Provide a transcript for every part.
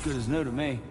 Good as new to me.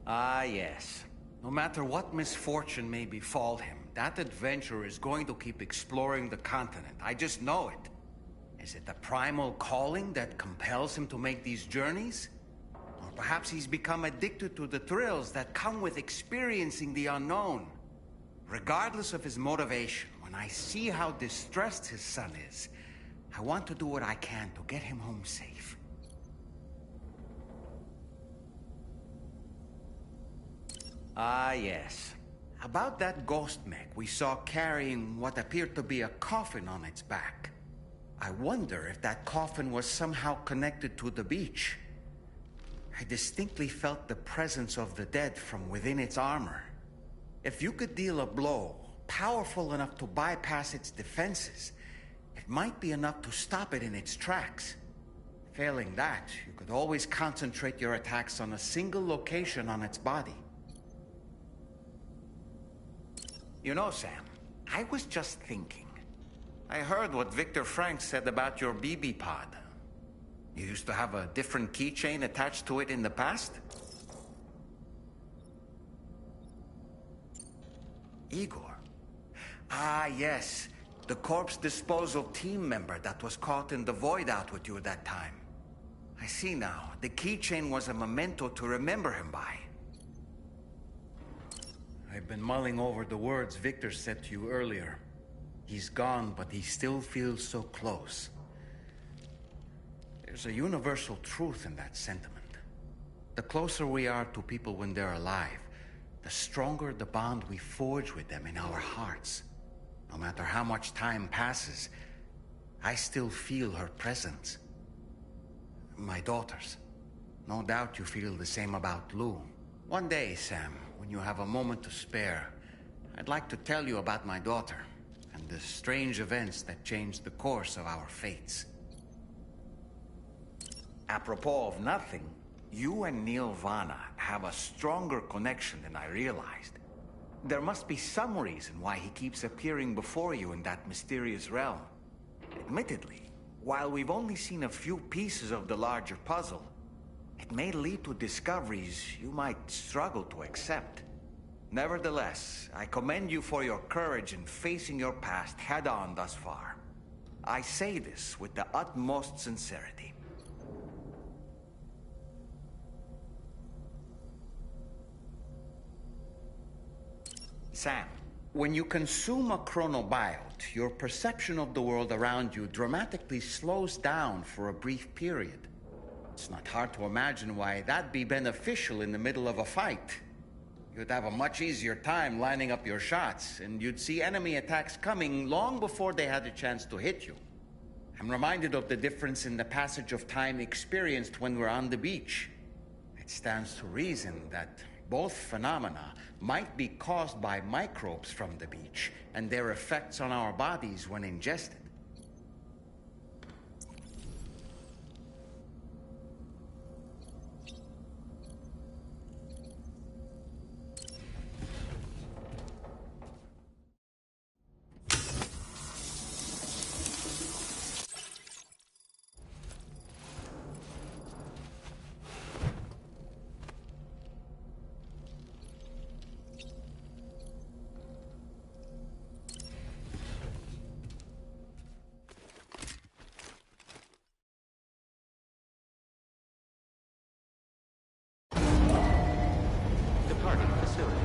Ah, yes. No matter what misfortune may befall him, that adventurer is going to keep exploring the continent. I just know it. Is it the primal calling that compels him to make these journeys? Or perhaps he's become addicted to the thrills that come with experiencing the unknown. Regardless of his motivation, when I see how distressed his son is, I want to do what I can to get him home safe. Ah, yes. About that ghost mech we saw carrying what appeared to be a coffin on its back. I wonder if that coffin was somehow connected to the beach. I distinctly felt the presence of the dead from within its armor. If you could deal a blow powerful enough to bypass its defenses, it might be enough to stop it in its tracks. Failing that, you could always concentrate your attacks on a single location on its body. You know, Sam, I was just thinking. I heard what Victor Frank said about your BB pod. You used to have a different keychain attached to it in the past? Igor. Ah, yes. The corpse disposal team member that was caught in the void out with you that time. I see now. The keychain was a memento to remember him by. I've been mulling over the words Victor said to you earlier. He's gone, but he still feels so close. There's a universal truth in that sentiment. The closer we are to people when they're alive, the stronger the bond we forge with them in our hearts. No matter how much time passes, I still feel her presence. My daughters. No doubt you feel the same about Lou. One day, Sam, when you have a moment to spare, I'd like to tell you about my daughter and the strange events that changed the course of our fates. Apropos of nothing, you and Neil Vana have a stronger connection than I realized. There must be some reason why he keeps appearing before you in that mysterious realm. Admittedly, while we've only seen a few pieces of the larger puzzle, it may lead to discoveries you might struggle to accept. Nevertheless, I commend you for your courage in facing your past head-on thus far. I say this with the utmost sincerity. Sam, when you consume a chronobiote, your perception of the world around you dramatically slows down for a brief period. It's not hard to imagine why that'd be beneficial in the middle of a fight. You'd have a much easier time lining up your shots, and you'd see enemy attacks coming long before they had a chance to hit you. I'm reminded of the difference in the passage of time experienced when we're on the beach. It stands to reason that both phenomena might be caused by microbes from the beach and their effects on our bodies when ingested. facility.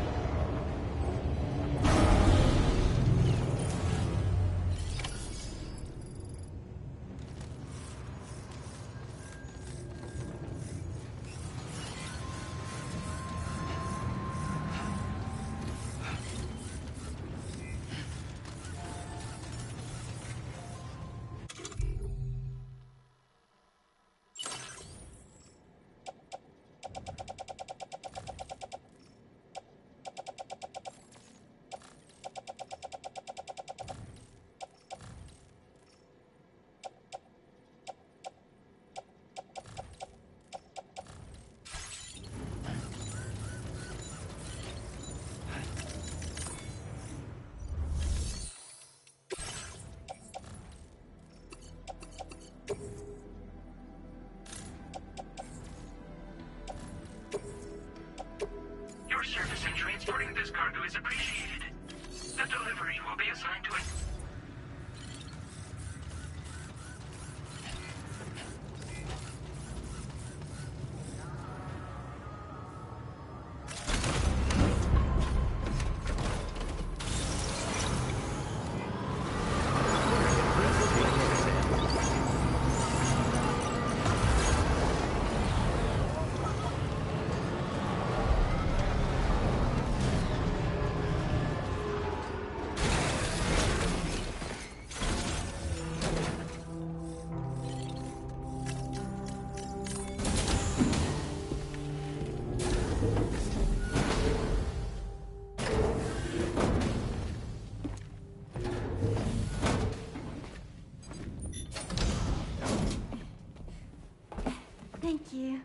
Your service in transporting this cargo is appreciated. The delivery will be assigned to it. Thank you.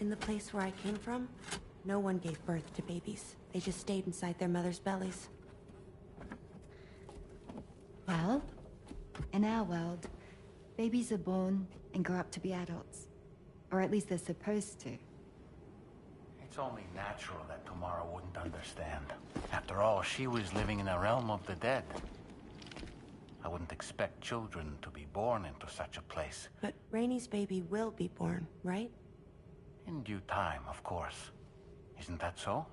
In the place where I came from, no one gave birth to babies. They just stayed inside their mothers' bellies. Well, in our world, babies are born and grow up to be adults. Or at least they're supposed to. It's only natural that Tamara wouldn't understand. After all, she was living in a realm of the dead. I wouldn't expect children to be born into such a place. But Rainey's baby will be born, right? In due time, of course. Isn't that so?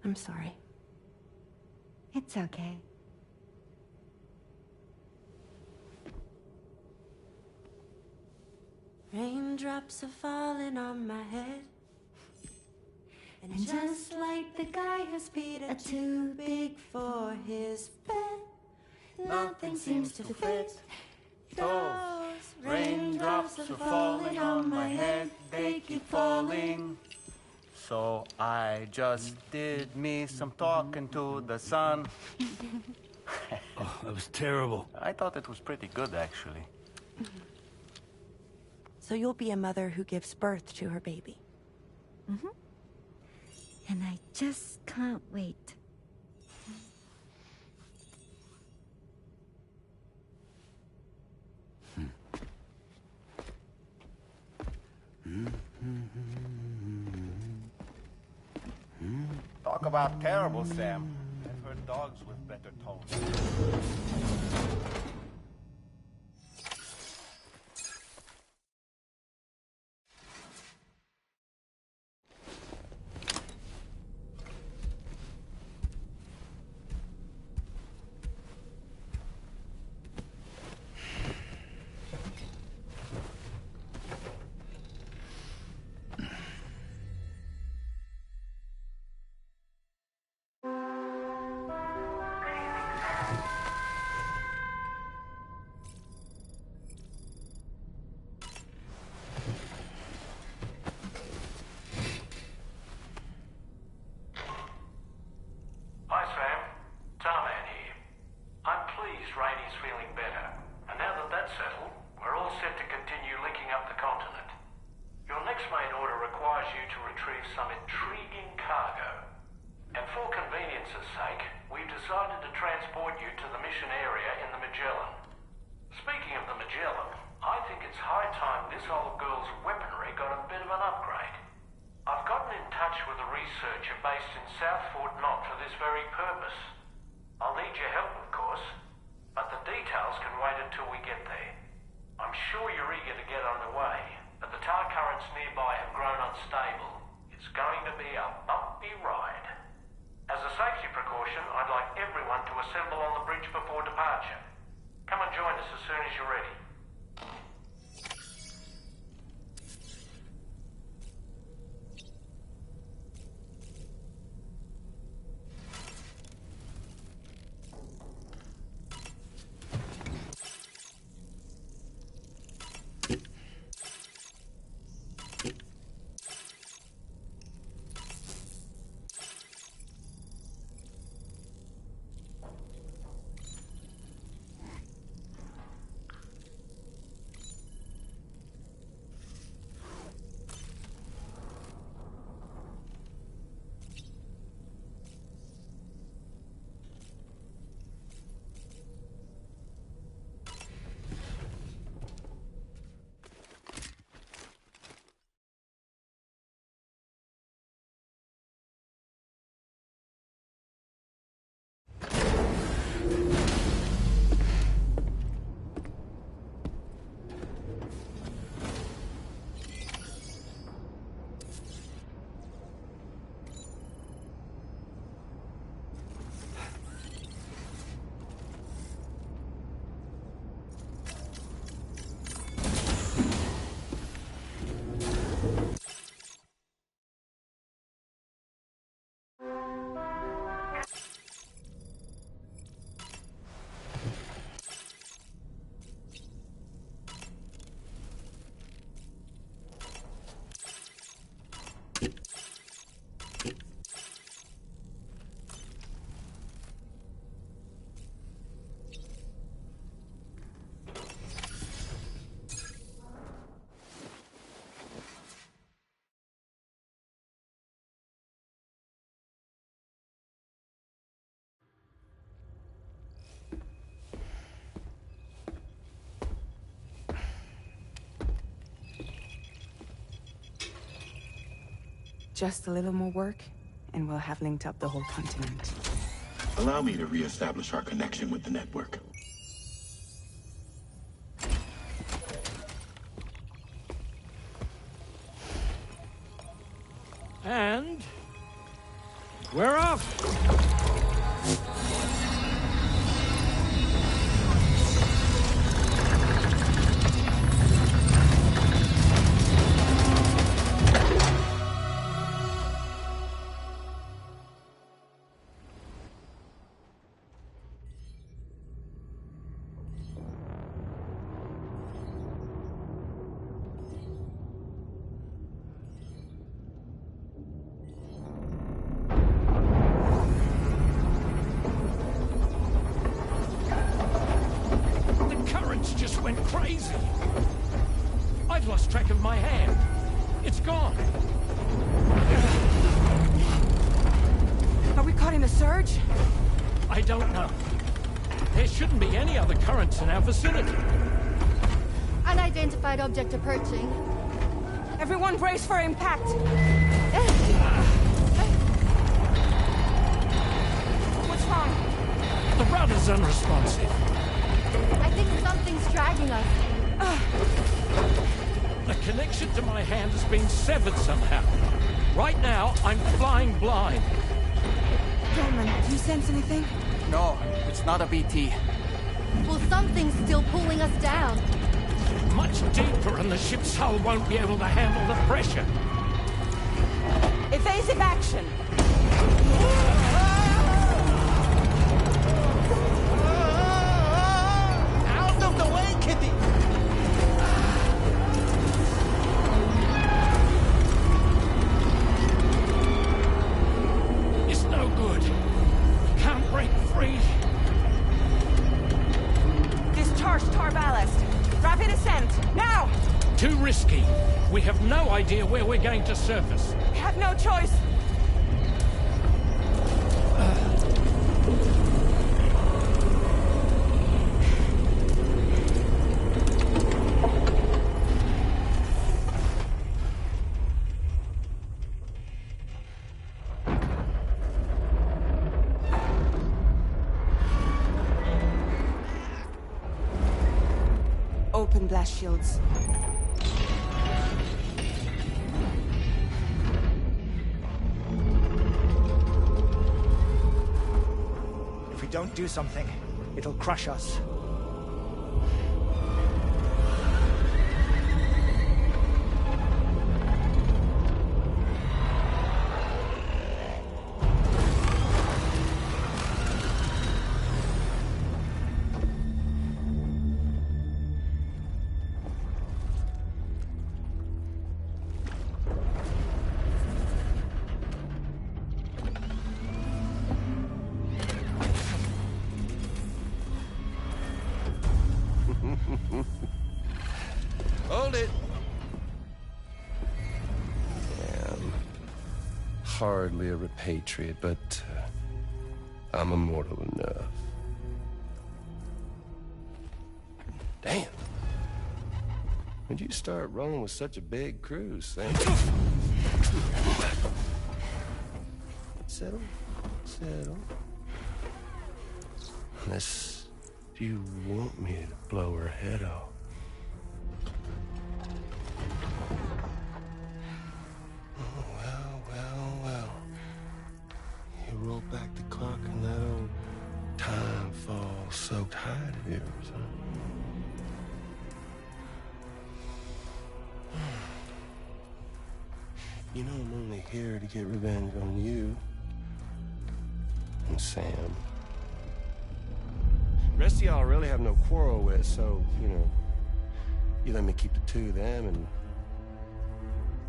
I'm sorry. It's okay. Raindrops are falling on my head. And just like the guy whose feet are too big for his bed, nothing seems to fit. Those raindrops are falling on my head, they keep falling. So I just did me some talking to the sun. Oh, that was terrible. I thought it was pretty good, actually. So you'll be a mother who gives birth to her baby. Mm-hmm. And I just can't wait. Talk about terrible, Sam. I've heard dogs with better tones. Hi, Sam. Tarman here. I'm pleased Rainey's feeling better. And now that that's settled, we're all set to continue linking up the continent. Your next main order requires you to retrieve some intriguing cargo. And for convenience's sake, we've decided to transport you to the mission area in the Magellan. Speaking of the Magellan, I think it's high time this old girl's weaponry got a bit of an upgrade. I've gotten in touch with a researcher based in South Fort Knott for this very purpose. I'll need your help, of course, but the details can available on the bridge before departure. Come and join us as soon as you're ready. Just a little more work, and we'll have linked up the whole continent. Allow me to reestablish our connection with the network. And we're off. Just went crazy. I've lost track of my hand. It's gone. Are we caught in a surge? I don't know. There shouldn't be any other currents in our vicinity. Unidentified object approaching. Everyone brace for impact. What's wrong? The rudder's unresponsive. I think something's dragging us. The connection to my hand has been severed somehow. Right now, I'm flying blind. Roman, do you sense anything? No, it's not a BT. Well, something's still pulling us down. Much deeper, and the ship's hull won't be able to handle the pressure. Evasive action! Out of the way, Kitty! It's no good. Can't break free. Discharge tar ballast. Rapid ascent, now! Too risky. We have no idea where we're going to surface. We have no choice. Open blast shields. If we don't do something, it'll crush us. Hold it. I'm hardly a repatriate, but I'm immortal enough. Damn. When'd you start rolling with such a big crew, Sam? Settle. Settle. Unless you want me to blow her head off. Oh, well. You roll back the clock and that old time fall soaked hide of yours, huh? You know I'm only here to get revenge on you and Sam. The rest of y'all really have no quarrel with, so, you know, you let me keep the two of them and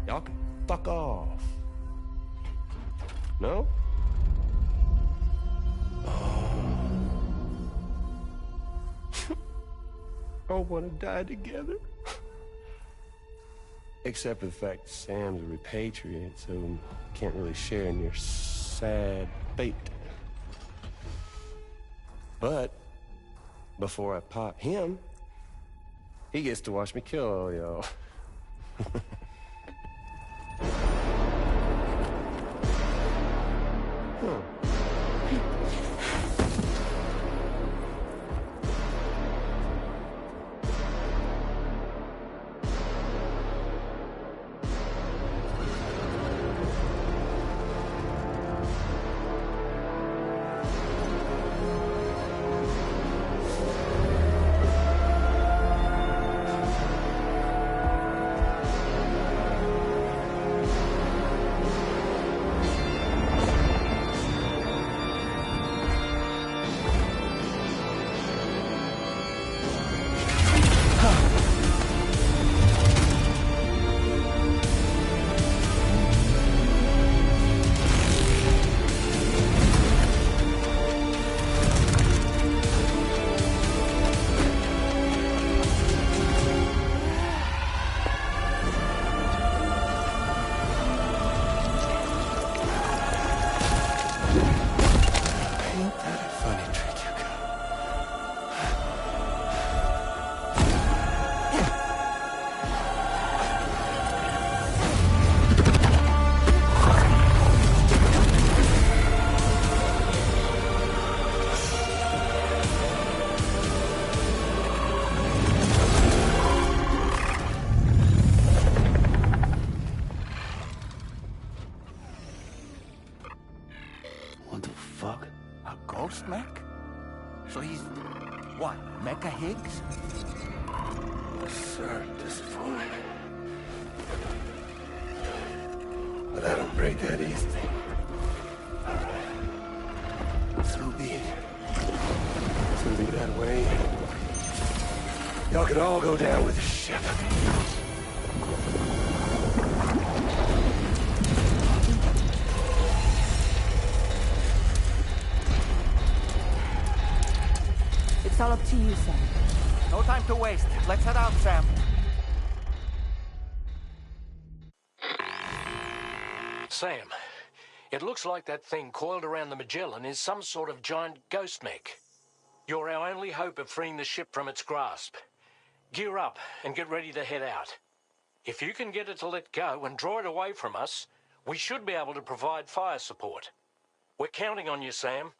y'all can fuck off. No? Oh. All want to die together. Except for the fact that Sam's a repatriate, so can't really share in your sad fate. But before I pop him, he gets to watch me kill all y'all. Mech? So he's, what, Mecha Higgs? Sorry to disappoint. But I don't break that easy. So be it. It's gonna be that way. Y'all could all go down with the ship. It's all up to you, Sam. No time to waste. Let's head out, Sam. Sam, it looks like that thing coiled around the Magellan is some sort of giant ghost mech. You're our only hope of freeing the ship from its grasp. Gear up and get ready to head out. If you can get it to let go and draw it away from us, we should be able to provide fire support. We're counting on you, Sam.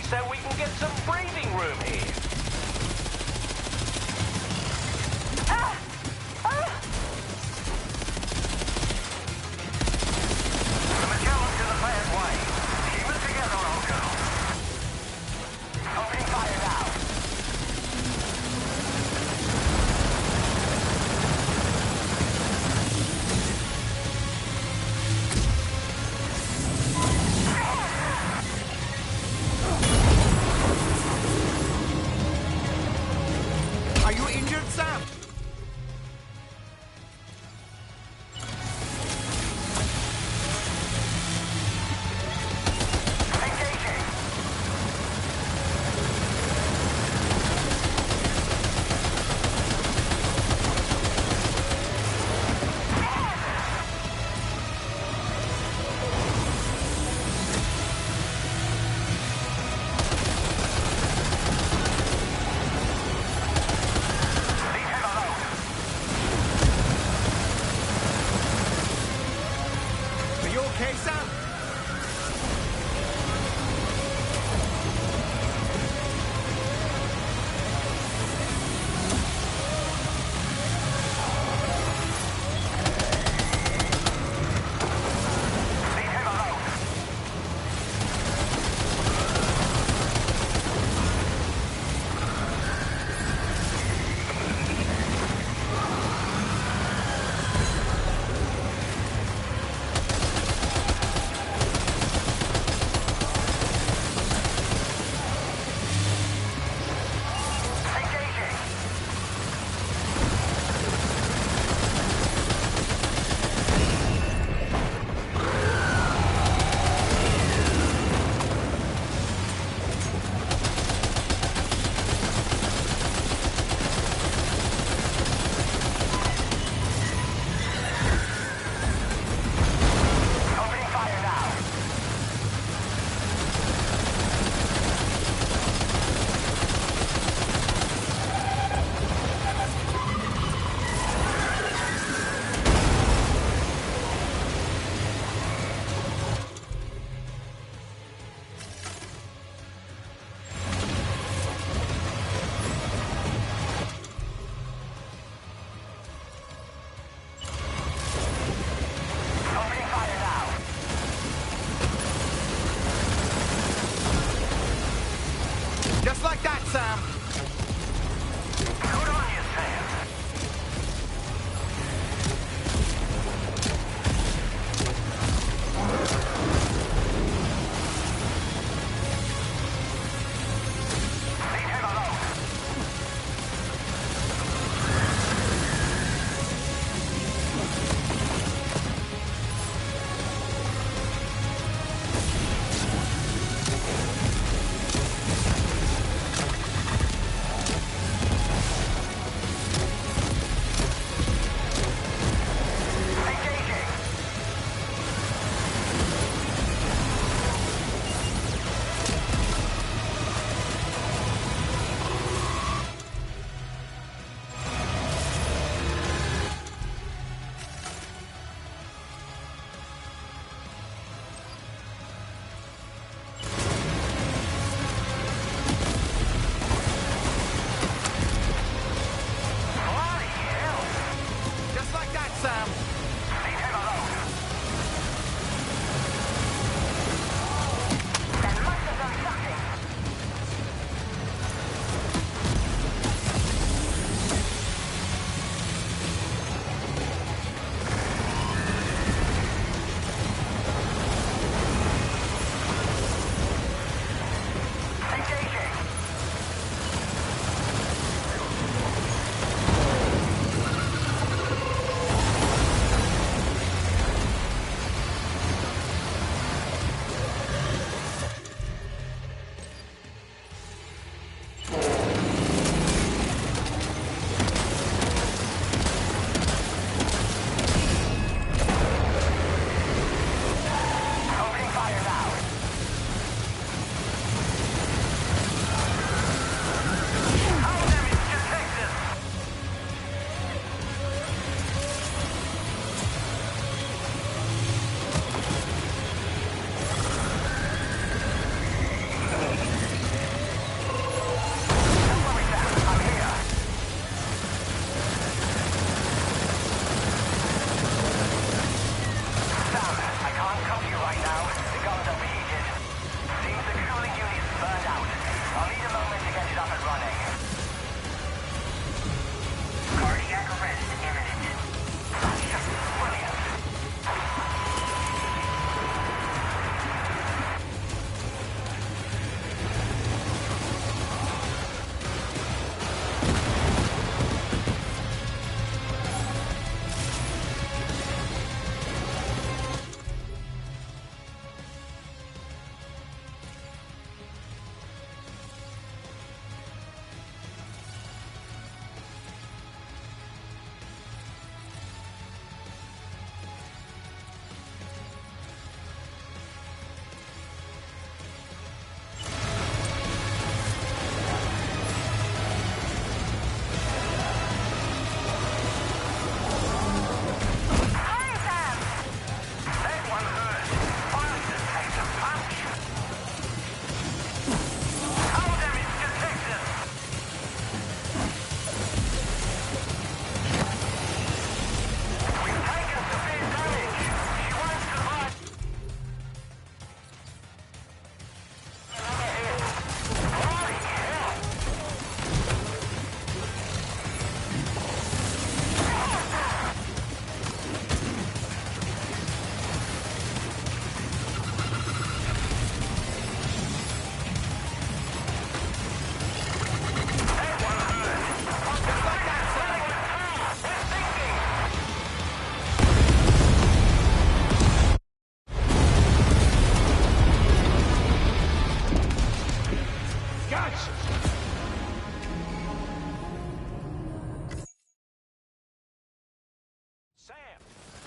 So we can get some breathing room here. The Magellan's in a bad way. Keep it together, old girl. Opening fire now. Are you injured, Sam? These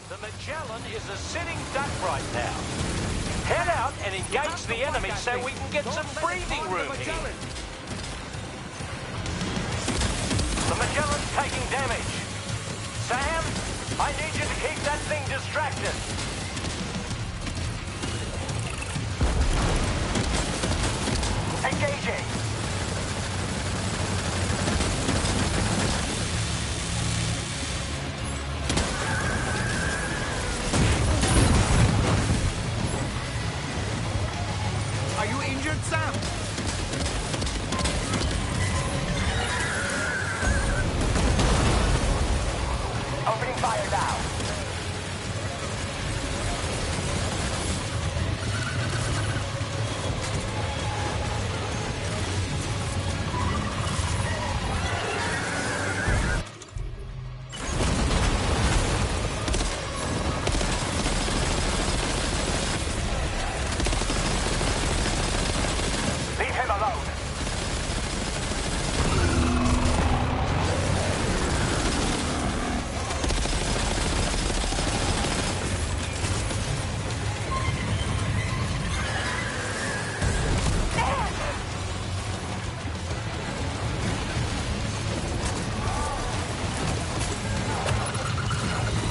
The Magellan is a sitting duck right now. Head out and engage the enemy so we can get some breathing room here. The Magellan's taking damage. Sam, I need you to keep that thing distracted. Engaging. Are you injured, Sam? Opening fire now. Leave him alone.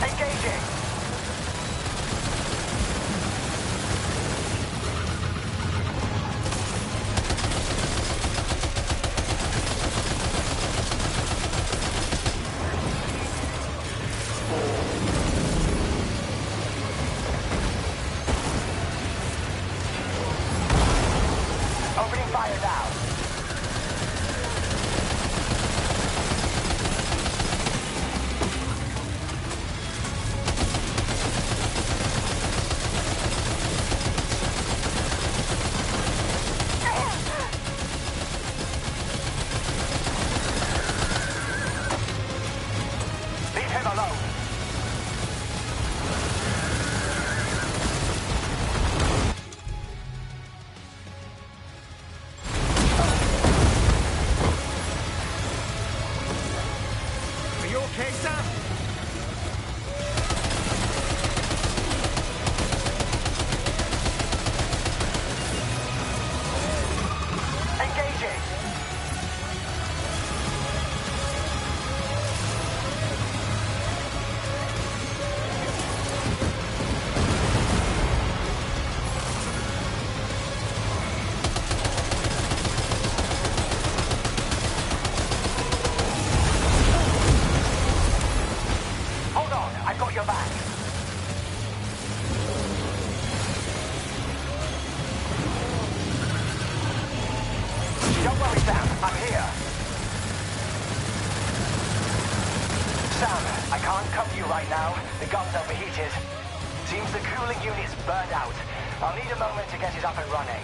Engaging. Opening fire now. Leave him alone. Are you okay, Sam? Engaging. Hold on, I've got your back. Don't worry, Sam. I'm here. Sam, I can't cover you right now. The gun's overheated. Seems the cooling unit's burned out. I'll need a moment to get it up and running.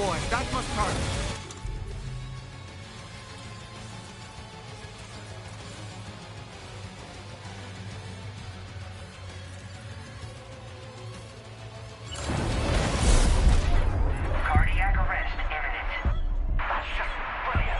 boy. That must hurt. Cardiac arrest imminent. That's just brilliant.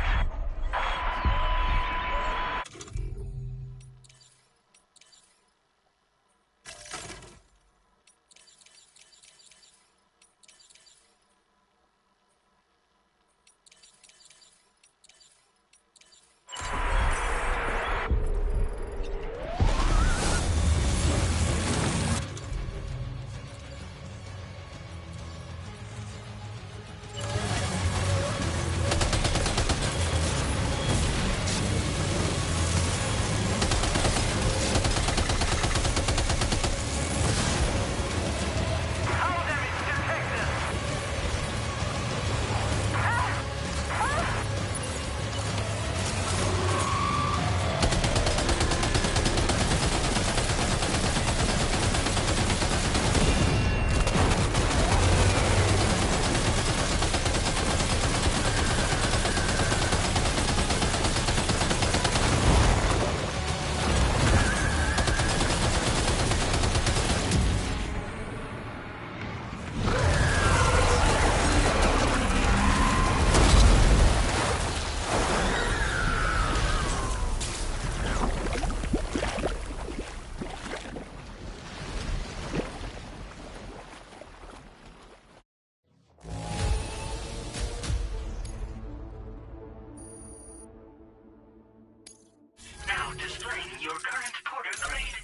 Now displaying your current porter grade.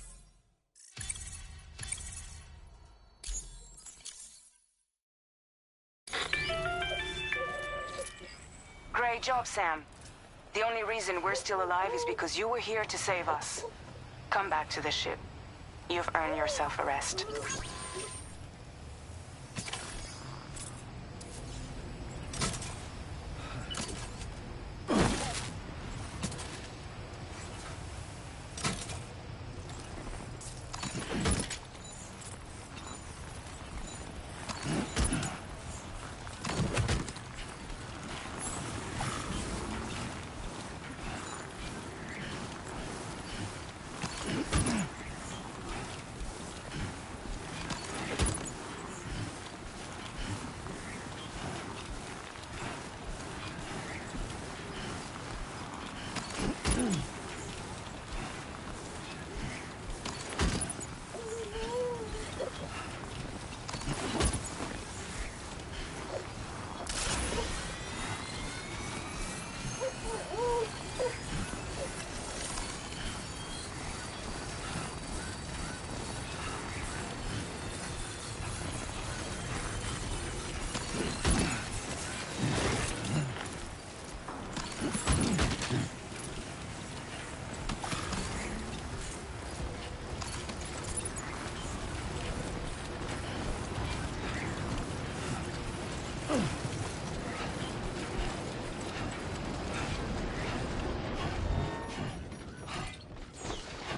Great job, Sam. The only reason we're still alive is because you were here to save us. Come back to the ship. You've earned yourself a rest.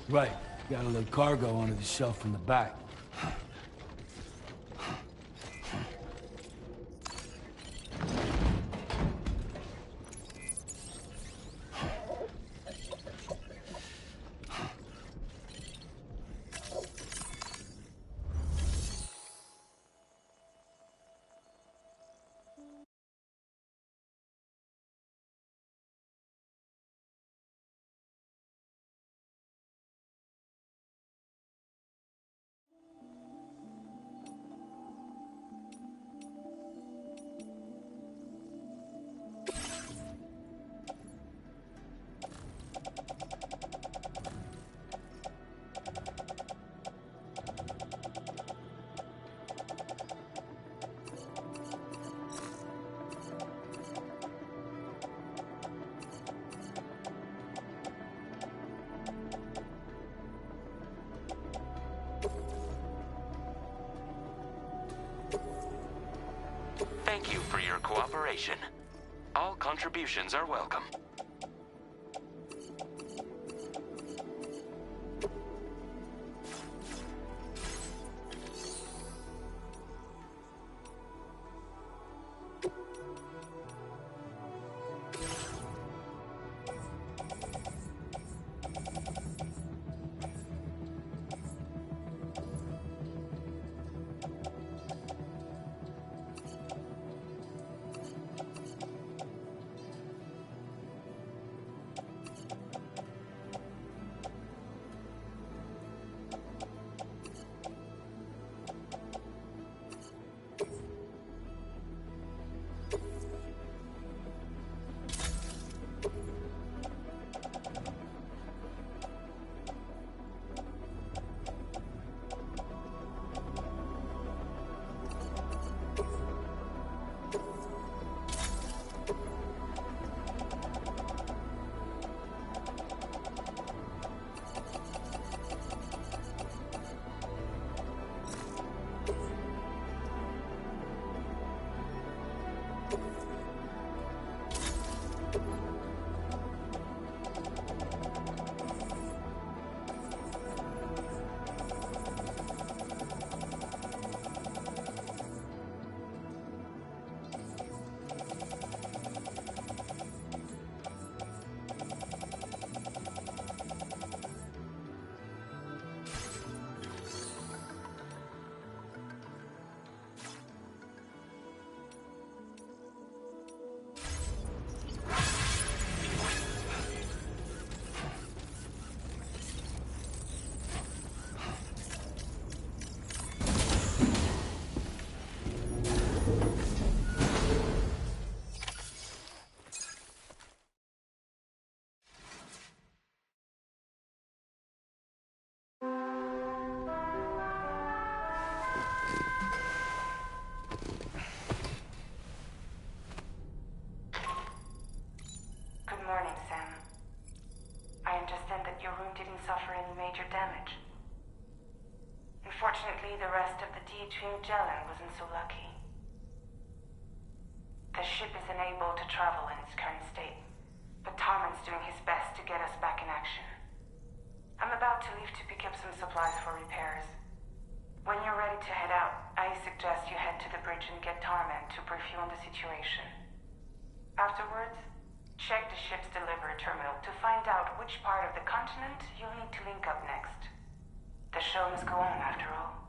Right. Gotta load cargo onto the shelf in the back. Thank you for your cooperation. All contributions are welcome. Magellan wasn't so lucky. The ship is unable to travel in its current state, but Tarman's doing his best to get us back in action. I'm about to leave to pick up some supplies for repairs. When you're ready to head out, I suggest you head to the bridge and get Tarman to brief you on the situation. Afterwards, check the ship's delivery terminal to find out which part of the continent you'll need to link up next. The show must go on, after all.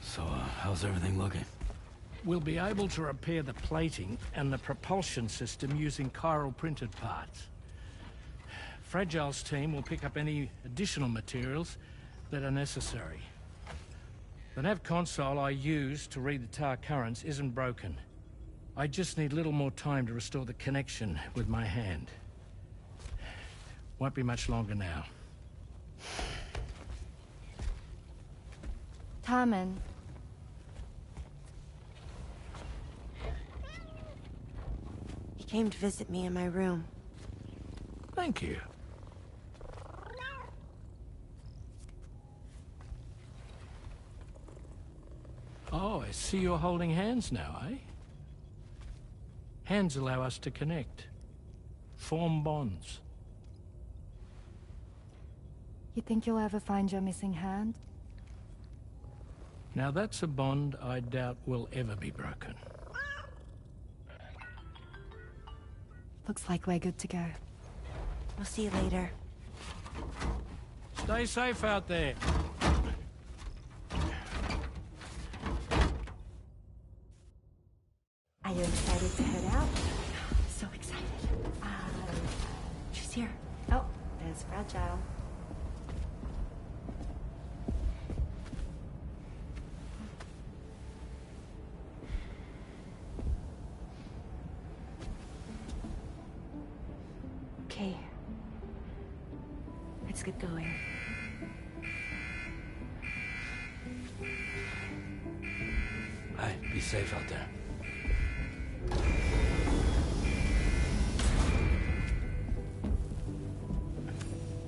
So, how's everything looking? We'll be able to repair the plating and the propulsion system using chiral printed parts. Fragile's team will pick up any additional materials that are necessary. The nav console I use to read the tower currents isn't broken. I just need a little more time to restore the connection with my hand. Won't be much longer now. Tarman. He came to visit me in my room. Thank you. Oh, I see you're holding hands now, eh? Hands allow us to connect. Form bonds. You think you'll ever find your missing hand? Now that's a bond I doubt will ever be broken. Looks like we're good to go. We'll see you later. Stay safe out there. Are you excited to head out? So excited. She's here. Oh, there's Fragile. Okay. Let's get going. Hey, be safe out there.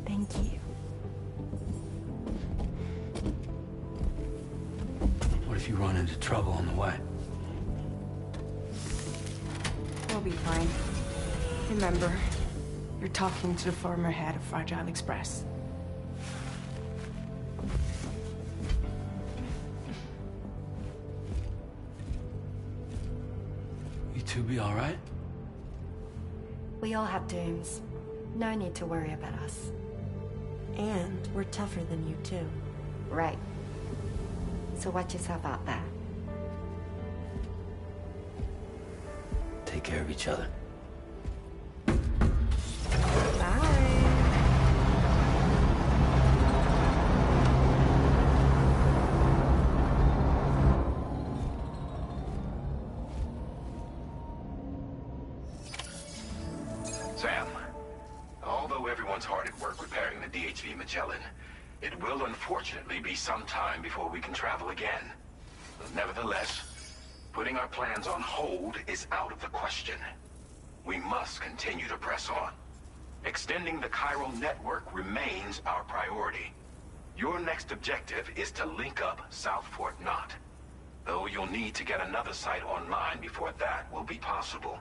Thank you. What if you run into trouble on the way? We'll be fine. Remember, you're talking to the former head of Fragile Express. You two be all right? We all have dooms. No need to worry about us. And we're tougher than you, too. Right. So watch yourself out there. take care of each other. Sam, although everyone's hard at work repairing the DHV Magellan, it will unfortunately be some time before we can travel again. Nevertheless, putting our plans on hold is out of the question. We must continue to press on. Extending the chiral network remains our priority. Your next objective is to link up South Fort Knot. Though you'll need to get another site online before that will be possible.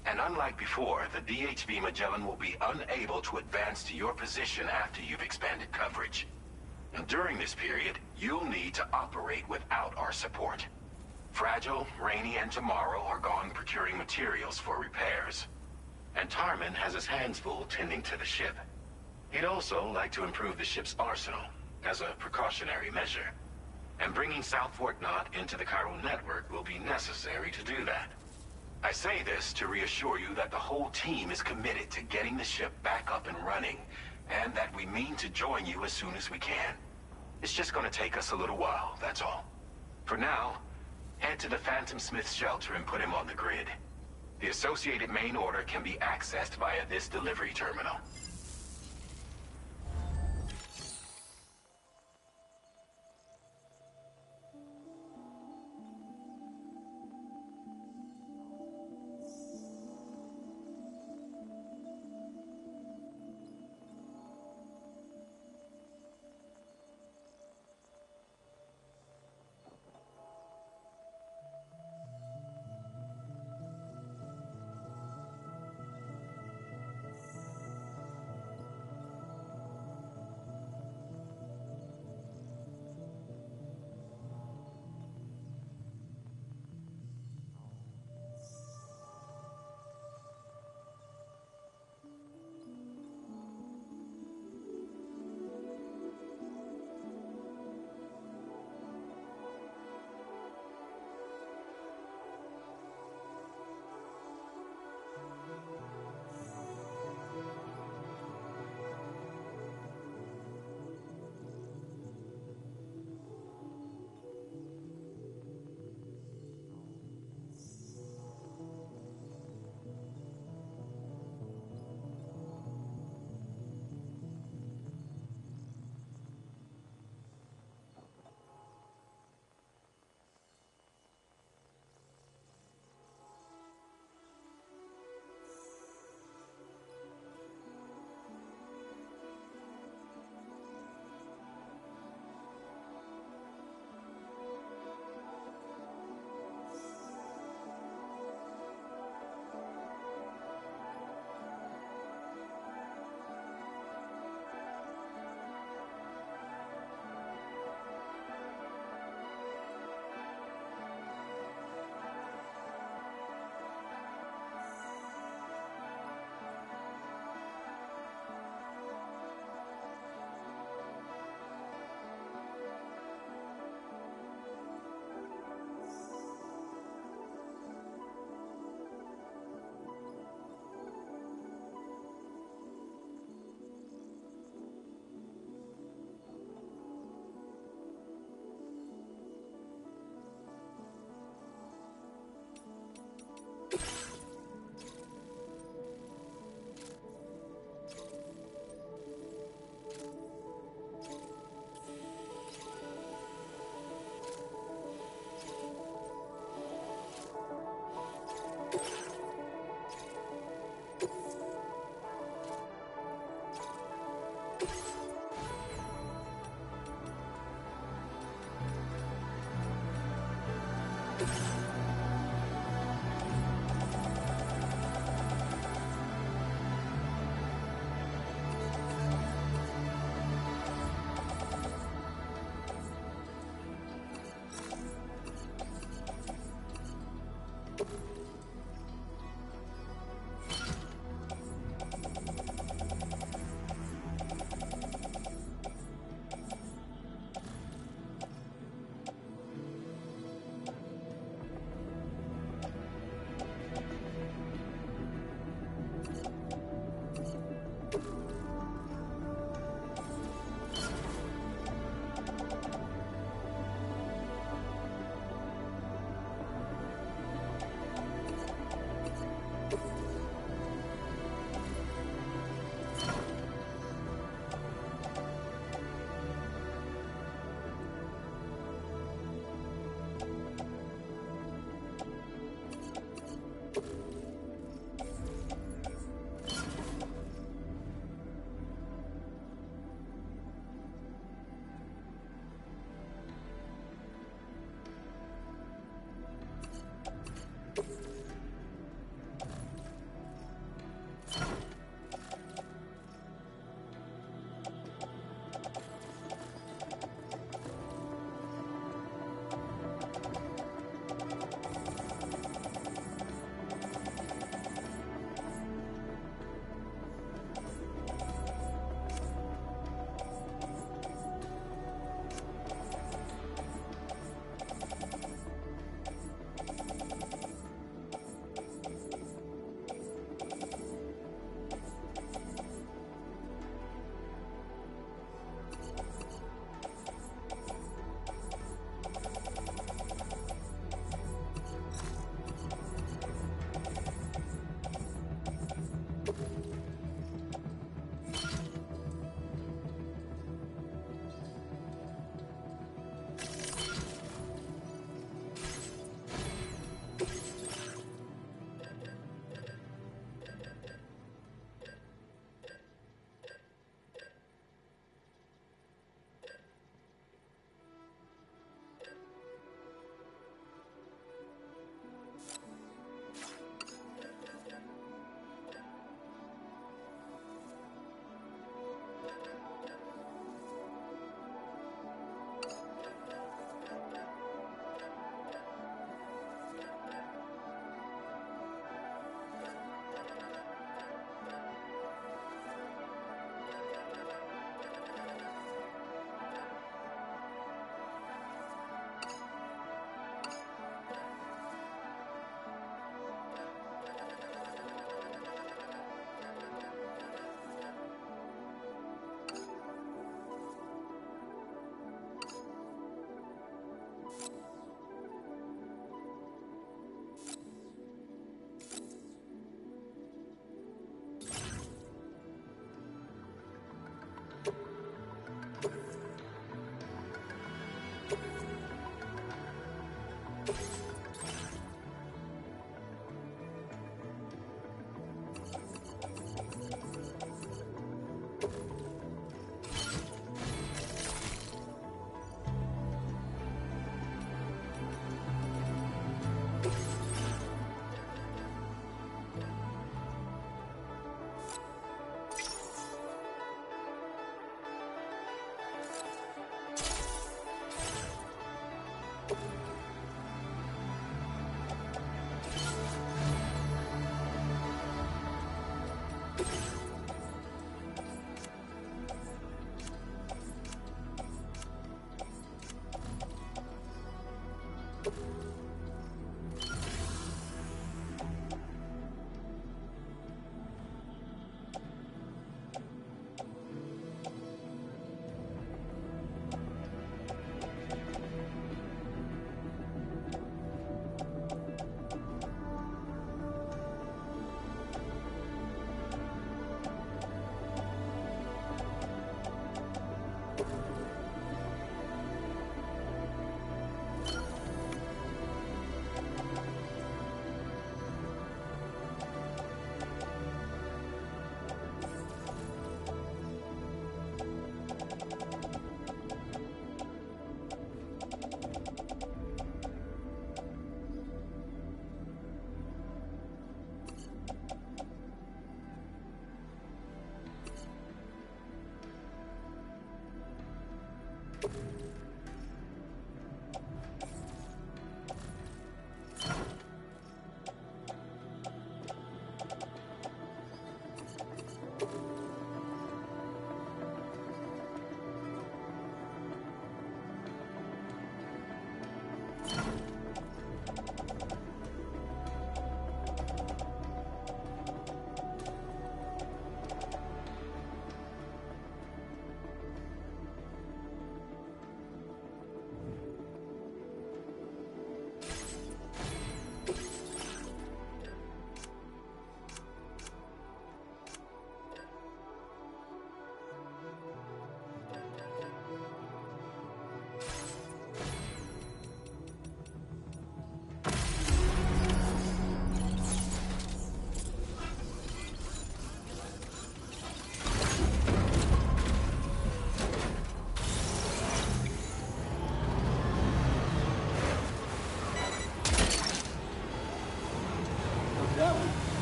And unlike before, the DHV Magellan will be unable to advance to your position after you've expanded coverage. And during this period, you'll need to operate without our support. Fragile, Rainey, and Tomorrow are gone procuring materials for repairs. And Tarman has his hands full tending to the ship. He'd also like to improve the ship's arsenal, as a precautionary measure. And bringing South Fort Knot into the chiral network will be necessary to do that. I say this to reassure you that the whole team is committed to getting the ship back up and running, and that we mean to join you as soon as we can. It's just gonna take us a little while, that's all. For now, head to the Phantom Smith shelter and put him on the grid. The associated main order can be accessed via this delivery terminal.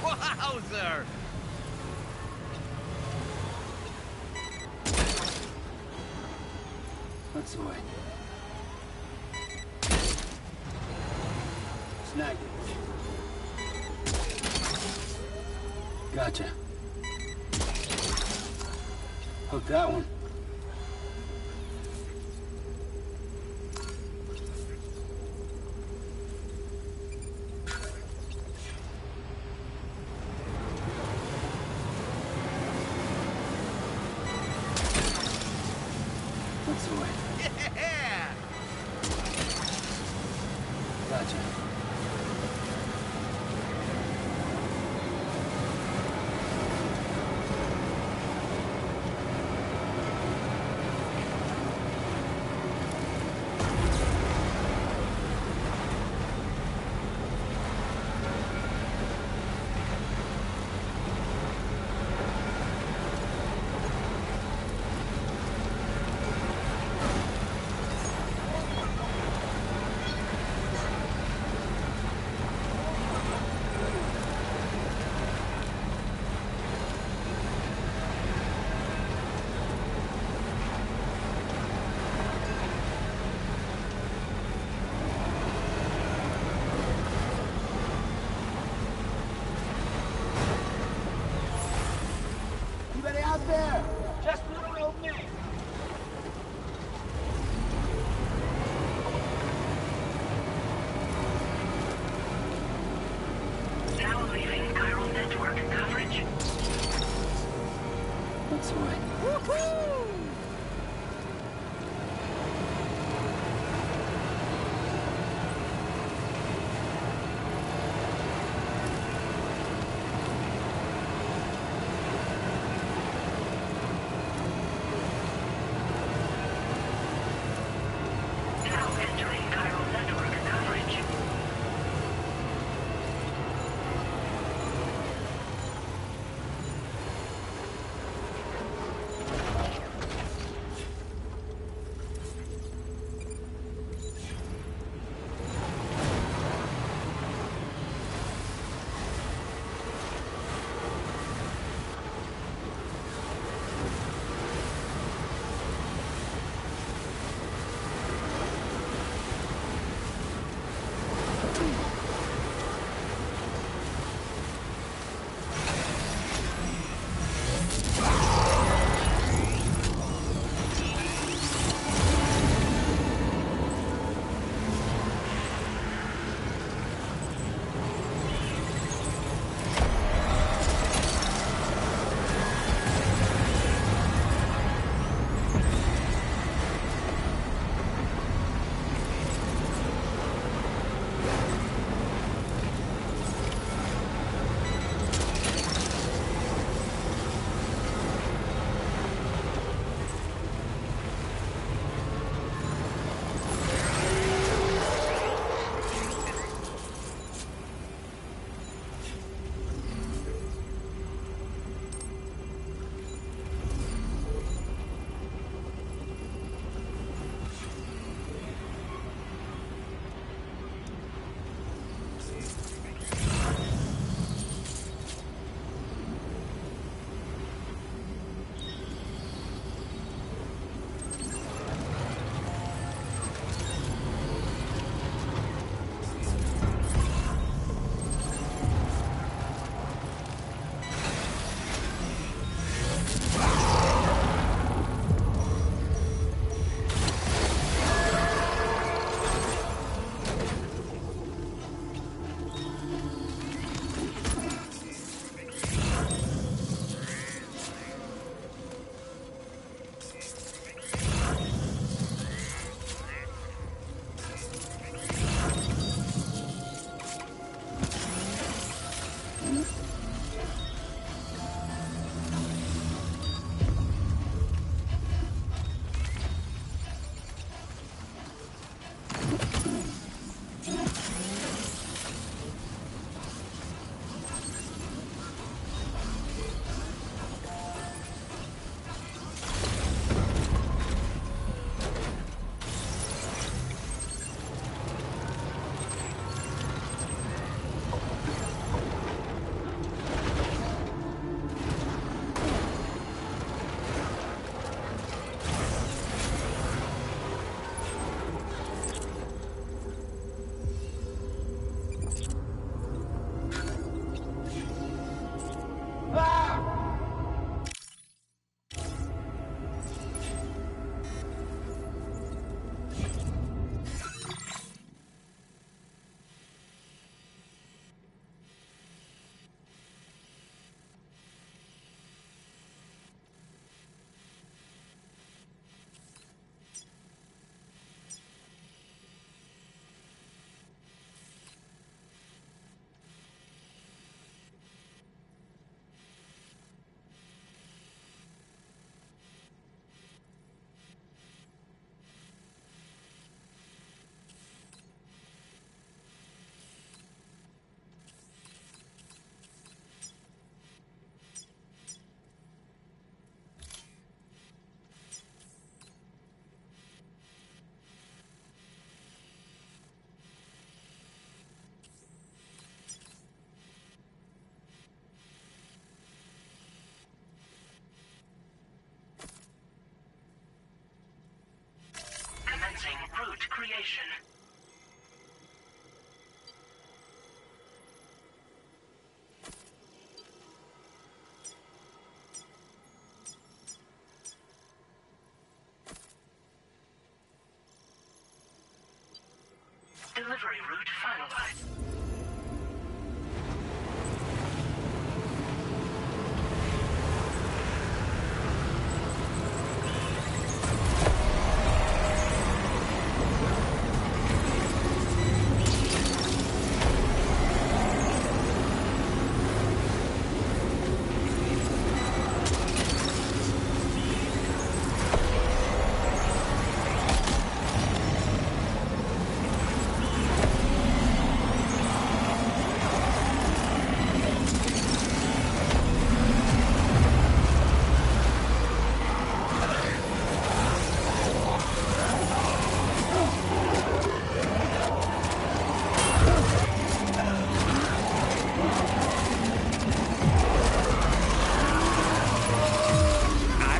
Wowzer! That's the way. Snagged it. Gotcha. Hook that one. That's the way. Yeah! Gotcha. Anybody out there? Just look over me. Now leaving chiral network coverage. That's the way. Woohoo! Now entering chiral network coverage. Delivery route finalized.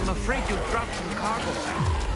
I'm afraid you dropped some cargo, Sam.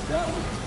That one.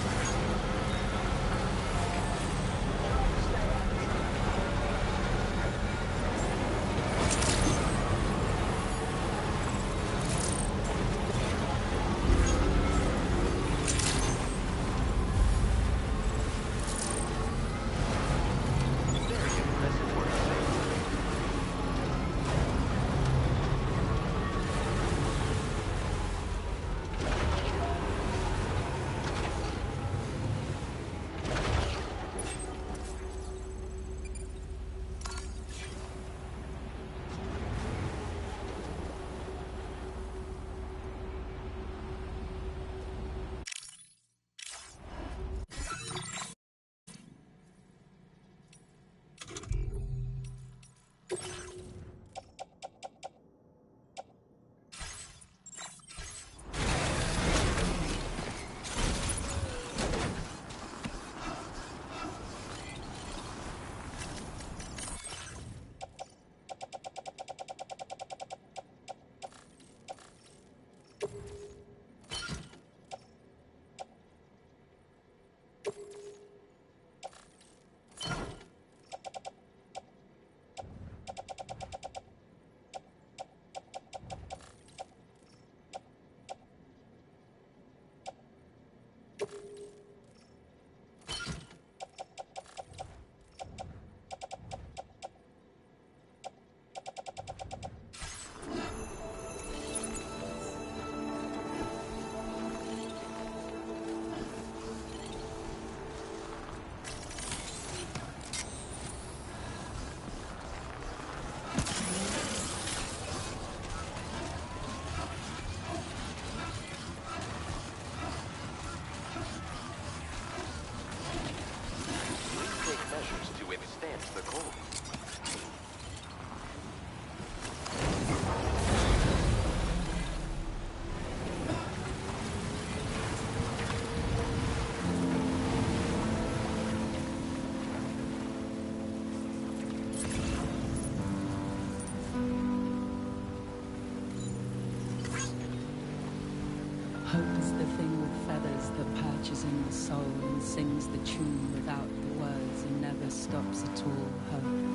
Hope is the thing with feathers that perches in the soul and sings the tune without the words and never stops at all. Hope.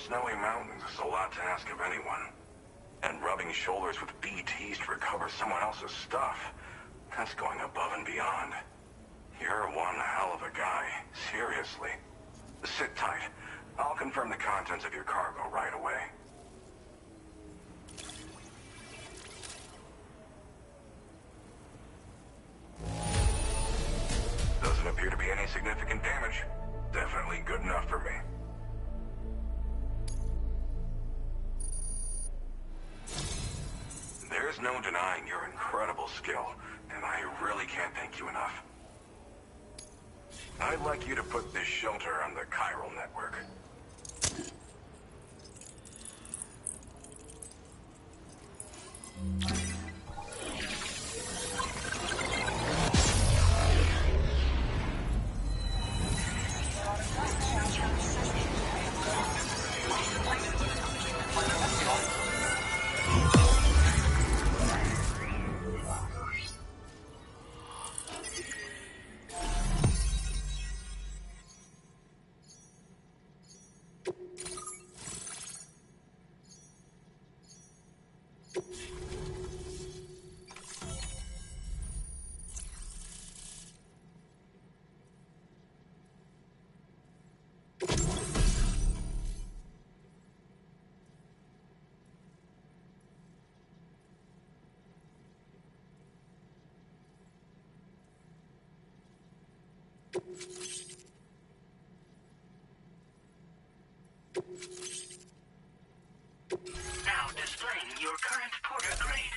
Snowy mountains is a lot to ask of anyone. And rubbing shoulders with BTs to recover someone else's stuff, that's going above and beyond. You're one hell of a guy, seriously. Sit tight. I'll confirm the contents of your cargo right away. any significant damage. Definitely good enough for me. There's no denying your incredible skill, and I really can't thank you enough. I'd like you to put this shelter on the chiral network. Now displaying your current porter grade.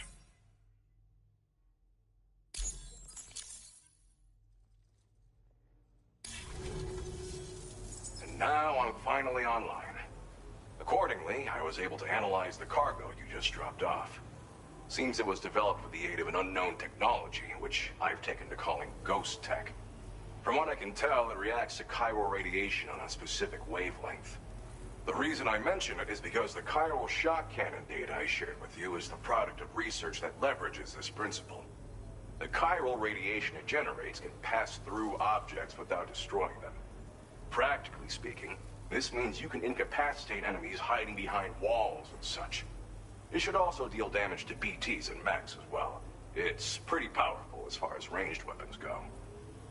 And now I'm finally online. Accordingly, I was able to analyze the cargo you just dropped off. Seems it was developed with the aid of an unknown technology, which I've taken to calling ghost tech. From what I can tell, it reacts to chiral radiation on a specific wavelength. The reason I mention it is because the chiral shock cannon data I shared with you is the product of research that leverages this principle. The chiral radiation it generates can pass through objects without destroying them. Practically speaking, this means you can incapacitate enemies hiding behind walls and such. It should also deal damage to BTs and mechs as well. It's pretty powerful as far as ranged weapons go.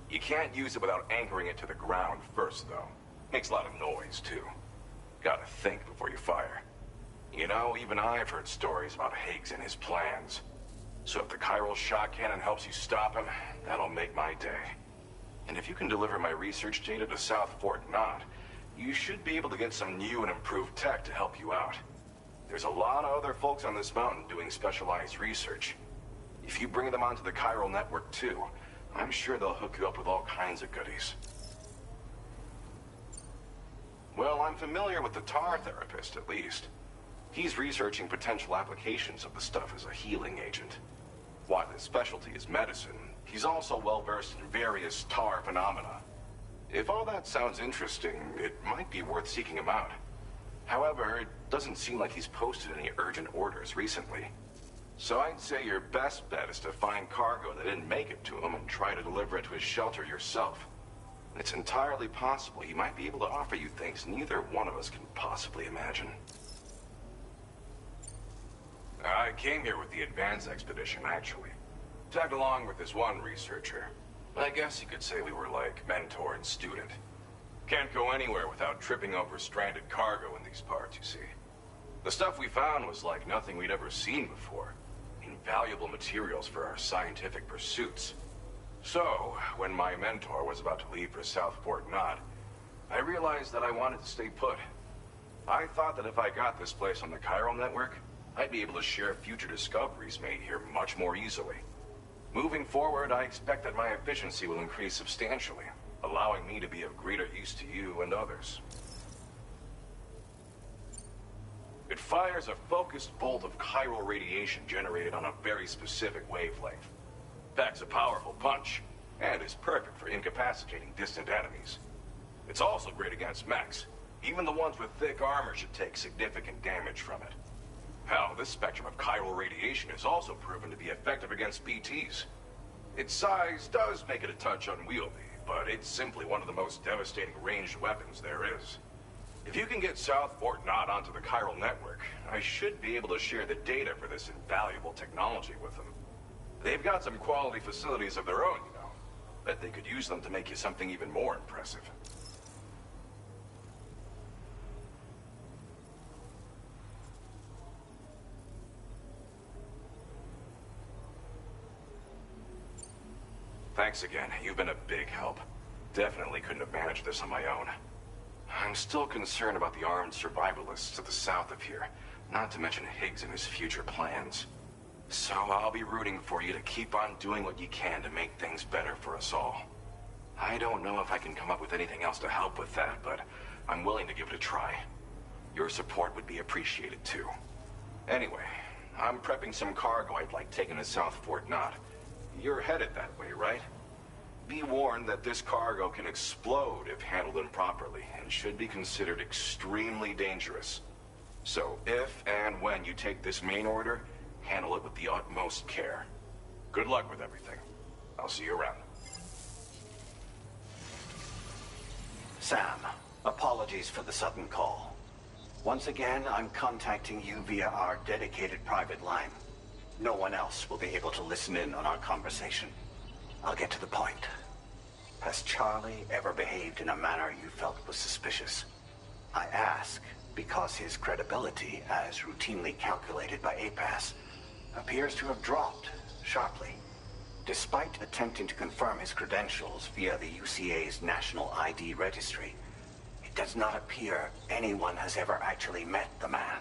You can't use it without anchoring it to the ground first, though. Makes a lot of noise, too. Gotta think before you fire. You know, even I've heard stories about Higgs and his plans. So if the chiral shock cannon helps you stop him, that'll make my day. And if you can deliver my research data to South Fort Knot, you should be able to get some new and improved tech to help you out. There's a lot of other folks on this mountain doing specialized research. If you bring them onto the chiral network too, I'm sure they'll hook you up with all kinds of goodies. Well, I'm familiar with the tar therapist, at least. He's researching potential applications of the stuff as a healing agent. While his specialty is medicine, he's also well-versed in various tar phenomena. If all that sounds interesting, it might be worth seeking him out. However, it doesn't seem like he's posted any urgent orders recently. So I'd say your best bet is to find cargo that didn't make it to him and try to deliver it to his shelter yourself. It's entirely possible he might be able to offer you things neither one of us can possibly imagine. I came here with the advance expedition, actually. Tagged along with this one researcher. I guess you could say we were like mentor and student. Can't go anywhere without tripping over stranded cargo in these parts, you see. The stuff we found was like nothing we'd ever seen before. Invaluable materials for our scientific pursuits. So, when my mentor was about to leave for South Fort Knot, I realized that I wanted to stay put. I thought that if I got this place on the chiral network, I'd be able to share future discoveries made here much more easily. Moving forward, I expect that my efficiency will increase substantially, allowing me to be of greater use to you and others. It fires a focused bolt of chiral radiation generated on a very specific wavelength. Packs a powerful punch, and is perfect for incapacitating distant enemies. It's also great against mechs. Even the ones with thick armor should take significant damage from it. Hell, this spectrum of chiral radiation is also proven to be effective against BTs. Its size does make it a touch unwieldy, but it's simply one of the most devastating ranged weapons there is. If you can get South Fort Knot onto the chiral network, I should be able to share the data for this invaluable technology with them. They've got some quality facilities of their own, you know. Bet they could use them to make you something even more impressive. Thanks again. You've been a big help. definitely couldn't have managed this on my own. I'm still concerned about the armed survivalists to the south of here, not to mention Higgs and his future plans. So I'll be rooting for you to keep on doing what you can to make things better for us all. I don't know if I can come up with anything else to help with that, but I'm willing to give it a try. Your support would be appreciated too. Anyway, I'm prepping some cargo I'd like taken to South Fort Knott. You're headed that way, right? Be warned that this cargo can explode if handled improperly, and should be considered extremely dangerous. So if and when you take this main order, handle it with the utmost care. Good luck with everything. I'll see you around. Sam, apologies for the sudden call. Once again, I'm contacting you via our dedicated private line. No one else will be able to listen in on our conversation. I'll get to the point. Has Charlie ever behaved in a manner you felt was suspicious? I ask because his credibility, as routinely calculated by APAS, appears to have dropped sharply. Despite attempting to confirm his credentials via the UCA's National ID Registry, it does not appear anyone has ever actually met the man.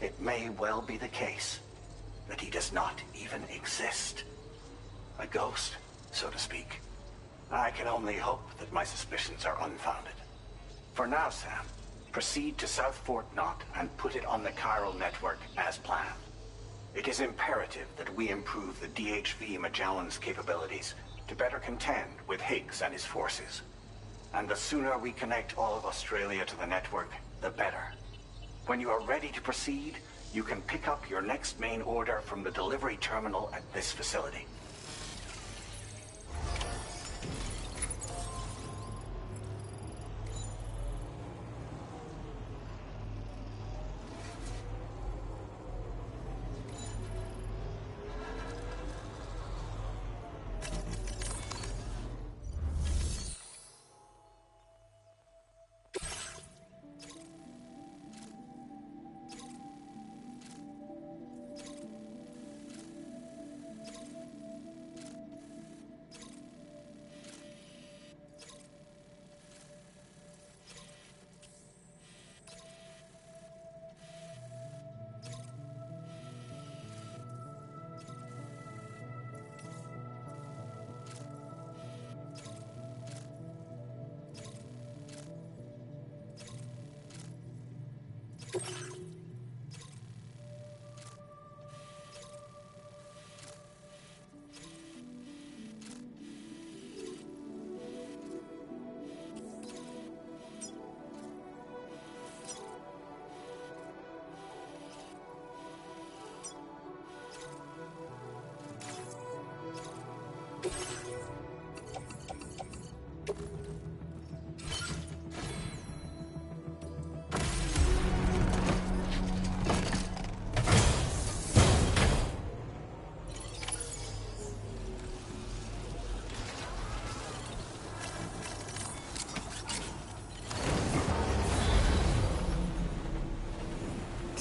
It may well be the case that he does not even exist. A ghost, so to speak. I can only hope that my suspicions are unfounded. For now, Sam, proceed to South Fort Knott and put it on the chiral network as planned. It is imperative that we improve the DHV Magellan's capabilities to better contend with Higgs and his forces. And the sooner we connect all of Australia to the network, the better. When you are ready to proceed, you can pick up your next main order from the delivery terminal at this facility.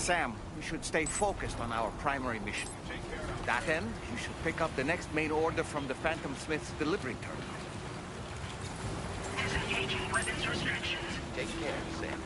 Sam, we should stay focused on our primary mission. To that end, you should pick up the next main order from the Phantom Smith's delivery terminal. Disengaging weapons restrictions. Take care, Sam.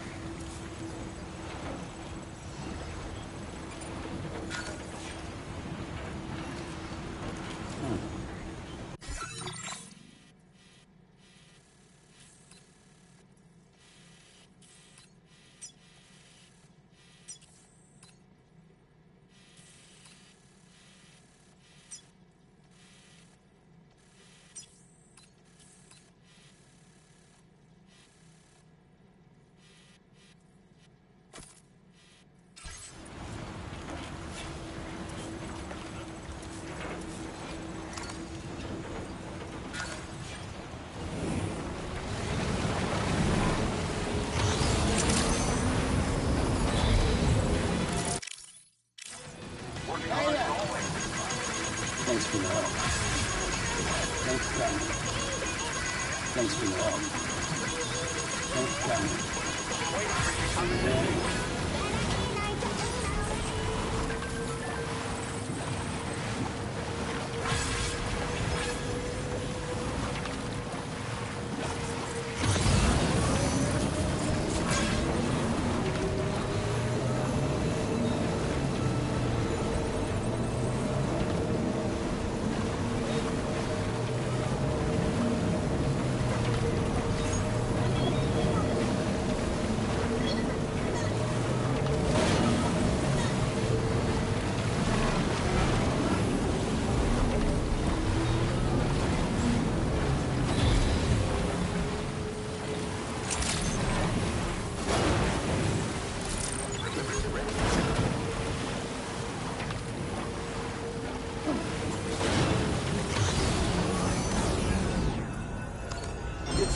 Thanks for the help. Thanks, Sam. Thanks for the help. Thanks, Sam.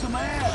some ass!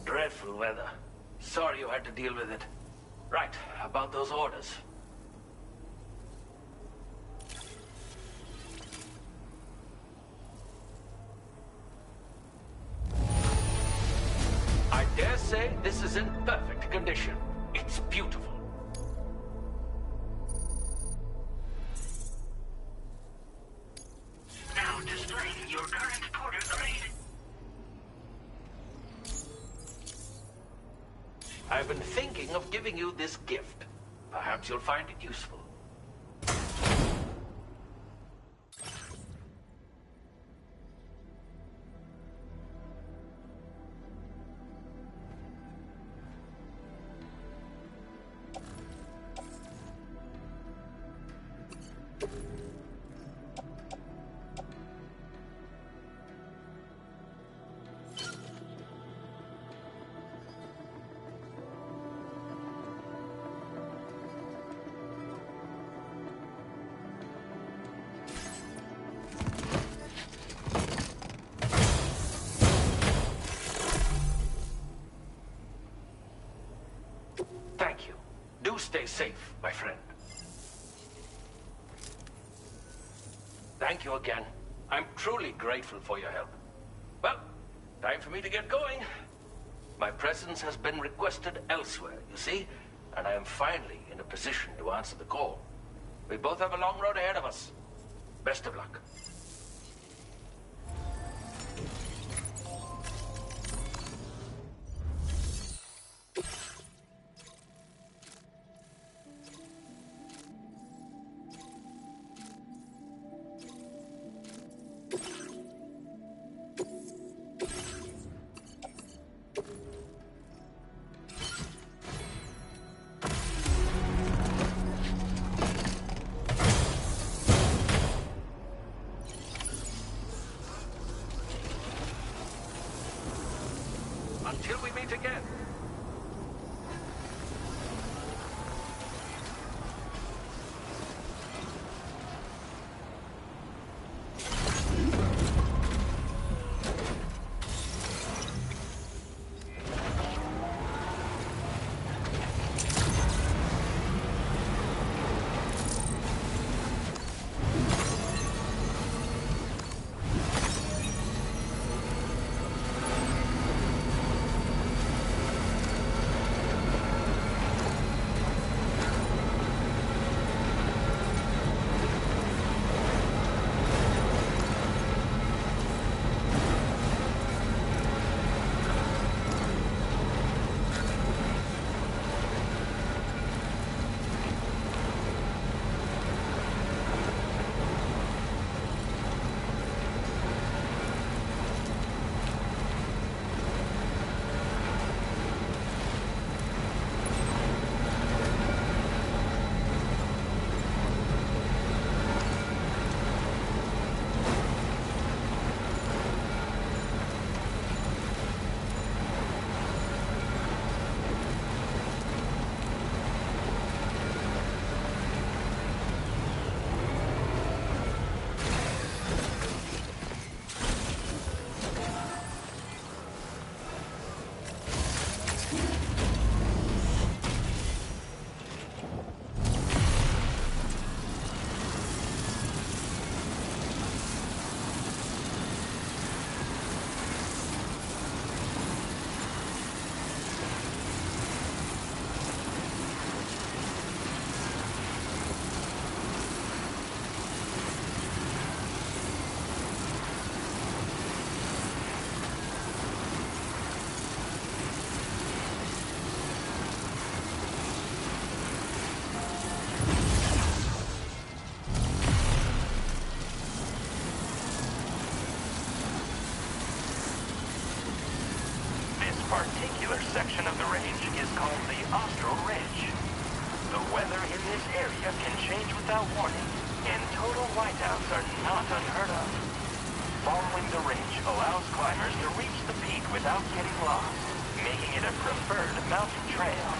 Dreadful weather. Sorry you had to deal with it. Right, about those orders. is in perfect condition. It's beautiful. Now displaying your current porter grade. I've been thinking of giving you this gift. Perhaps you'll find it useful. Thank you. Do stay safe, my friend. Thank you again. I'm truly grateful for your help. Well, time for me to get going. My presence has been requested elsewhere, you see, and I am finally in a position to answer the call. We both have a long road ahead of us. Best of luck. Until we meet again. Particular section of the range is called the Austral Ridge. The weather in this area can change without warning, and total whiteouts are not unheard of. Following the ridge allows climbers to reach the peak without getting lost, making it a preferred mountain trail.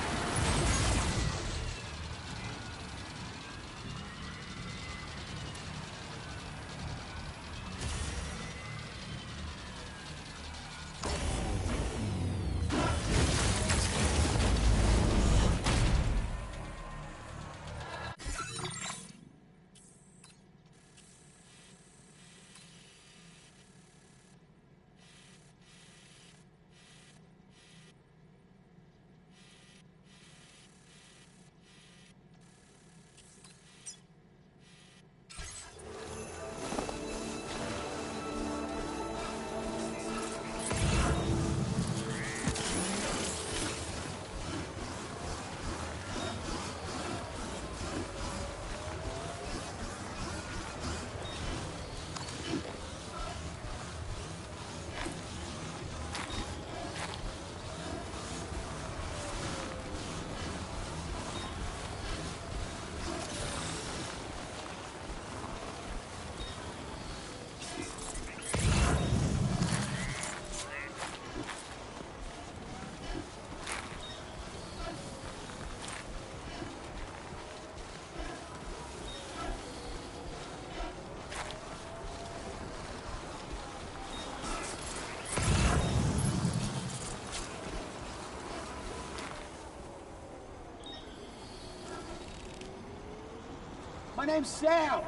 My name's Sam.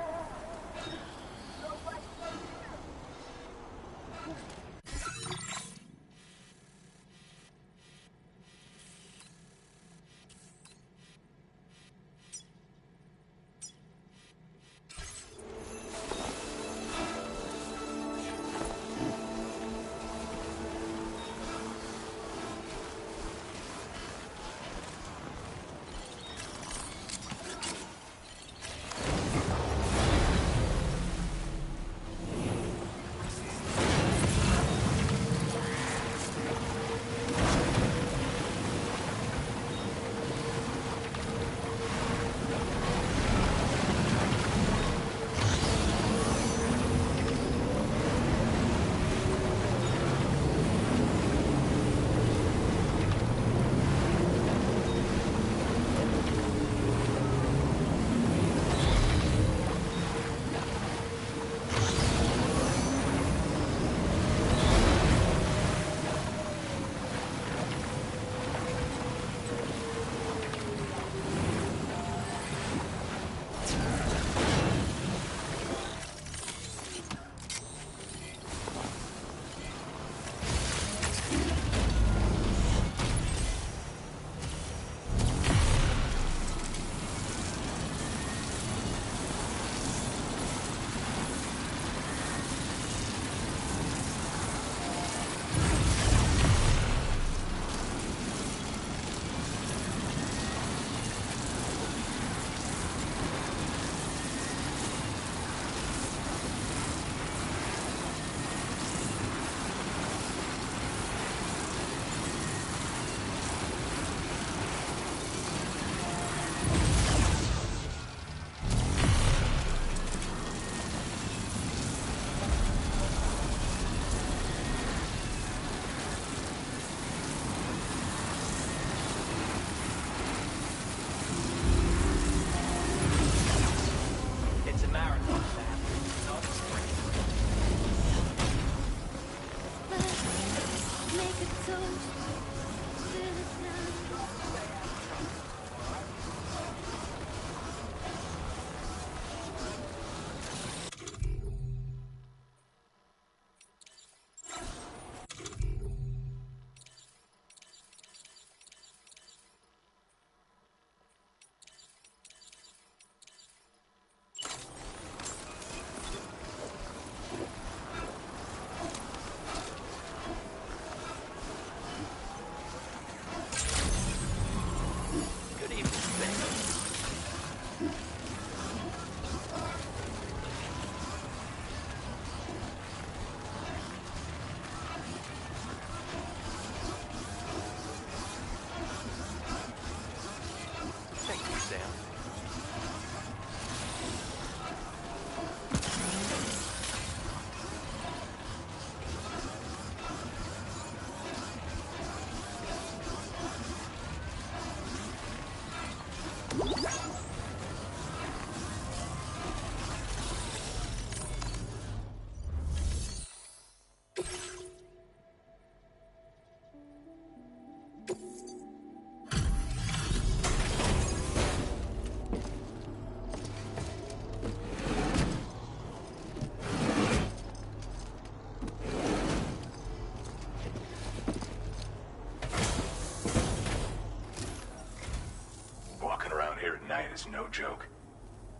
Is no joke.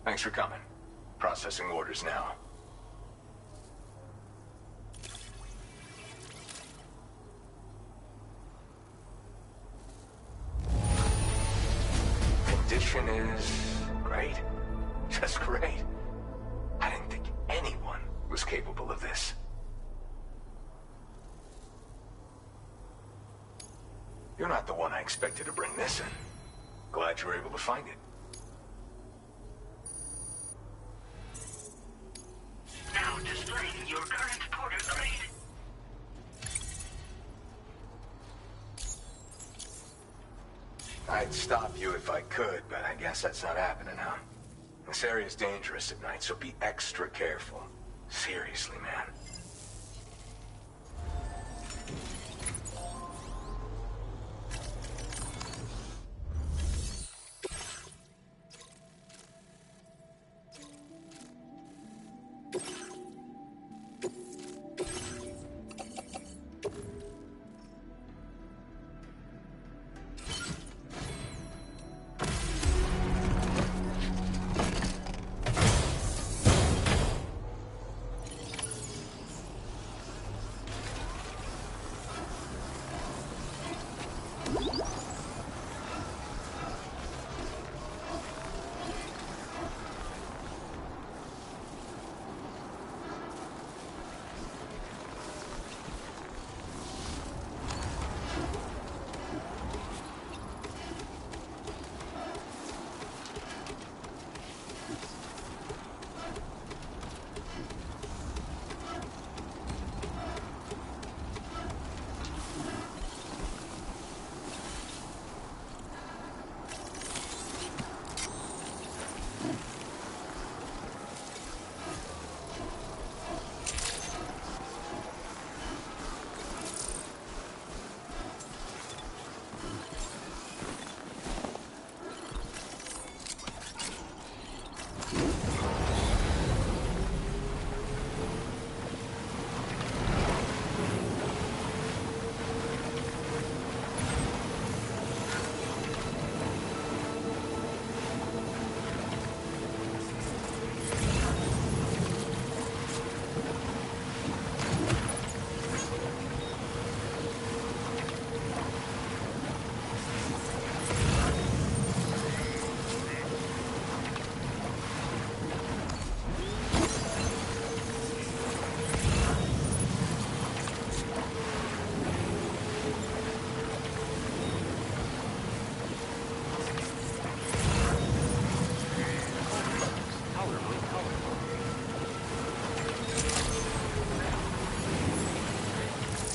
Thanks for coming. Processing orders now. Condition is great. Just great. I didn't think anyone was capable of this. You're not the one I expected to bring this in. Glad you were able to find it. Now displaying your current porter grade. I'd stop you if I could, but I guess that's not happening now. This area's dangerous at night, so be extra careful. Seriously, man.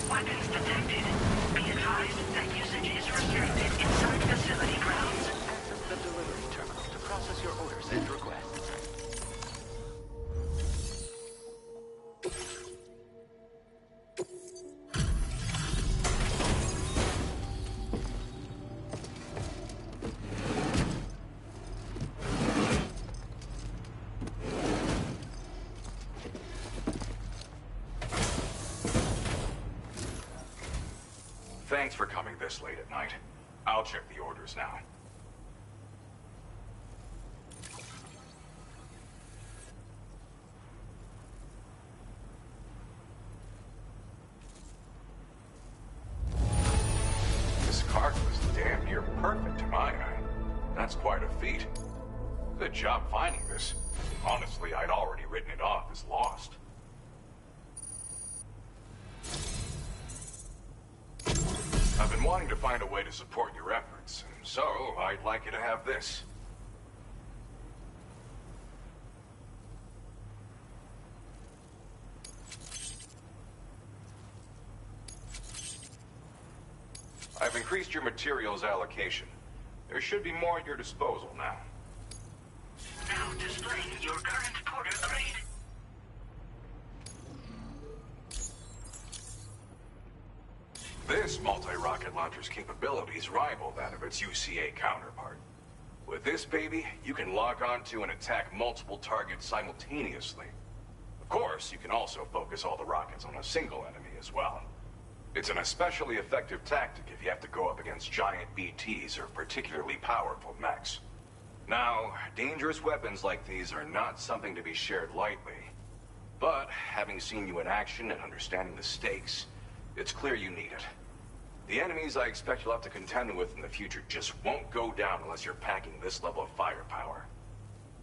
Weapons detected. Be advised that usage is restricted inside facility grounds. Access the delivery terminal to process your orders and requests. Thanks for coming this late at night. I'll check the orders now. This cargo is damn near perfect to my eye. That's quite a feat. Good job finding this. Honestly, I'd already written it off as lost. I've been wanting to find a way to support your efforts, so I'd like you to have this. I've increased your materials allocation. There should be more at your disposal now. Now displaying your current porter grade. This multi-rocket launcher's capabilities rival that of its UCA counterpart. With this baby, you can lock onto and attack multiple targets simultaneously. Of course, you can also focus all the rockets on a single enemy as well. It's an especially effective tactic if you have to go up against giant BTs or particularly powerful mechs. Now, dangerous weapons like these are not something to be shared lightly. But, having seen you in action and understanding the stakes, it's clear you need it. The enemies I expect you'll have to contend with in the future just won't go down unless you're packing this level of firepower.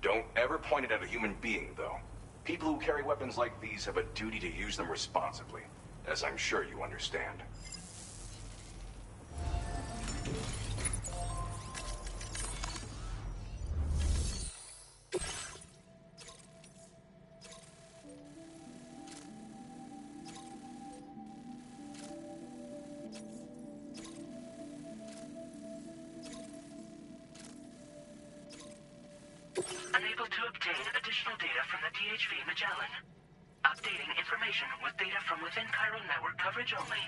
Don't ever point it at a human being, though. People who carry weapons like these have a duty to use them responsibly, as I'm sure you understand. Unable to obtain additional data from the DHV Magellan. Updating information with data from within Chiral network coverage only.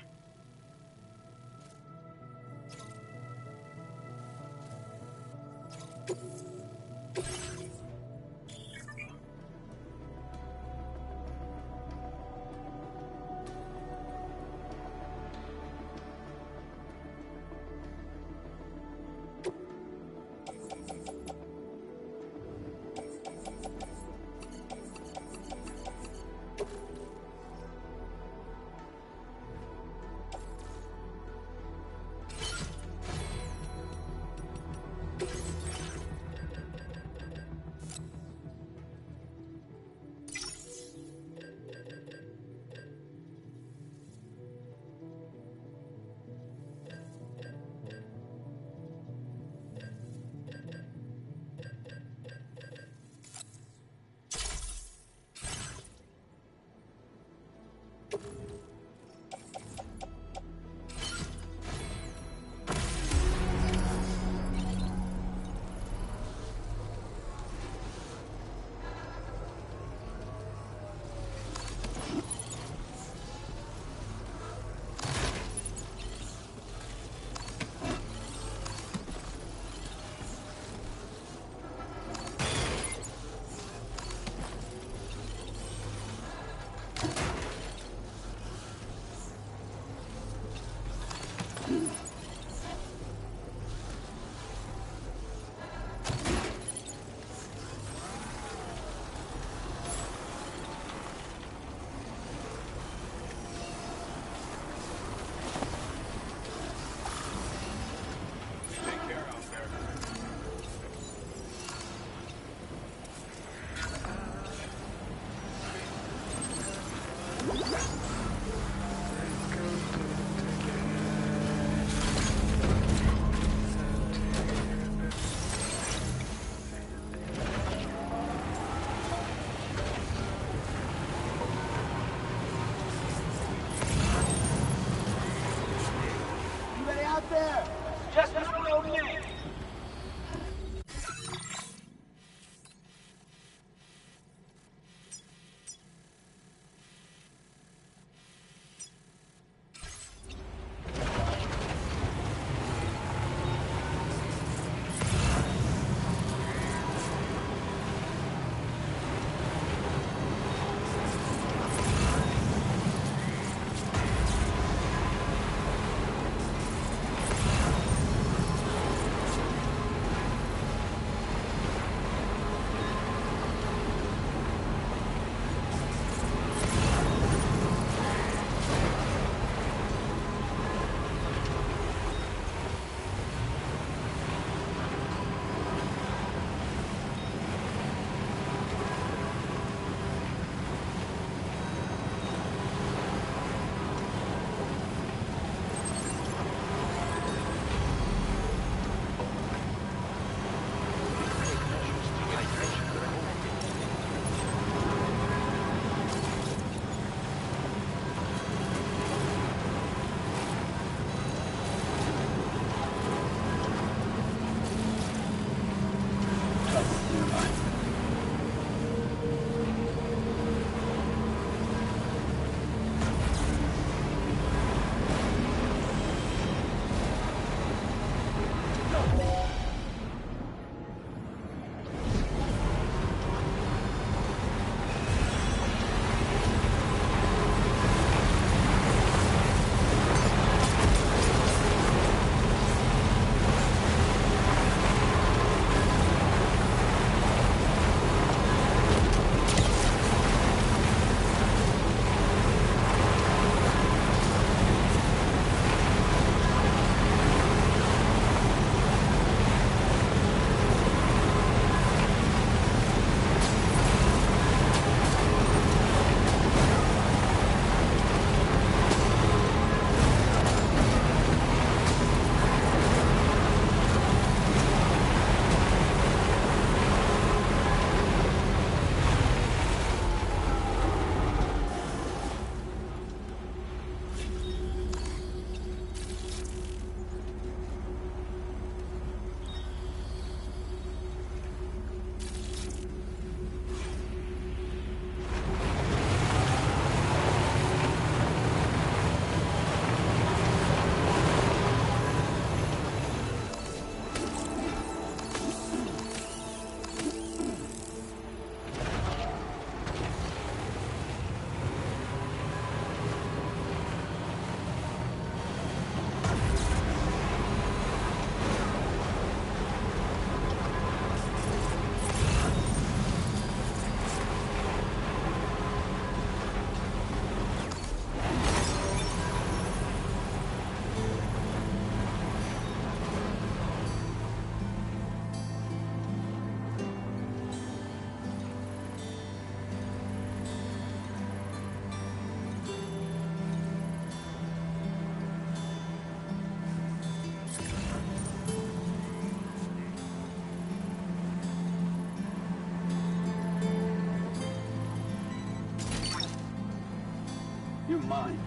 You're mine.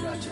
Gotcha.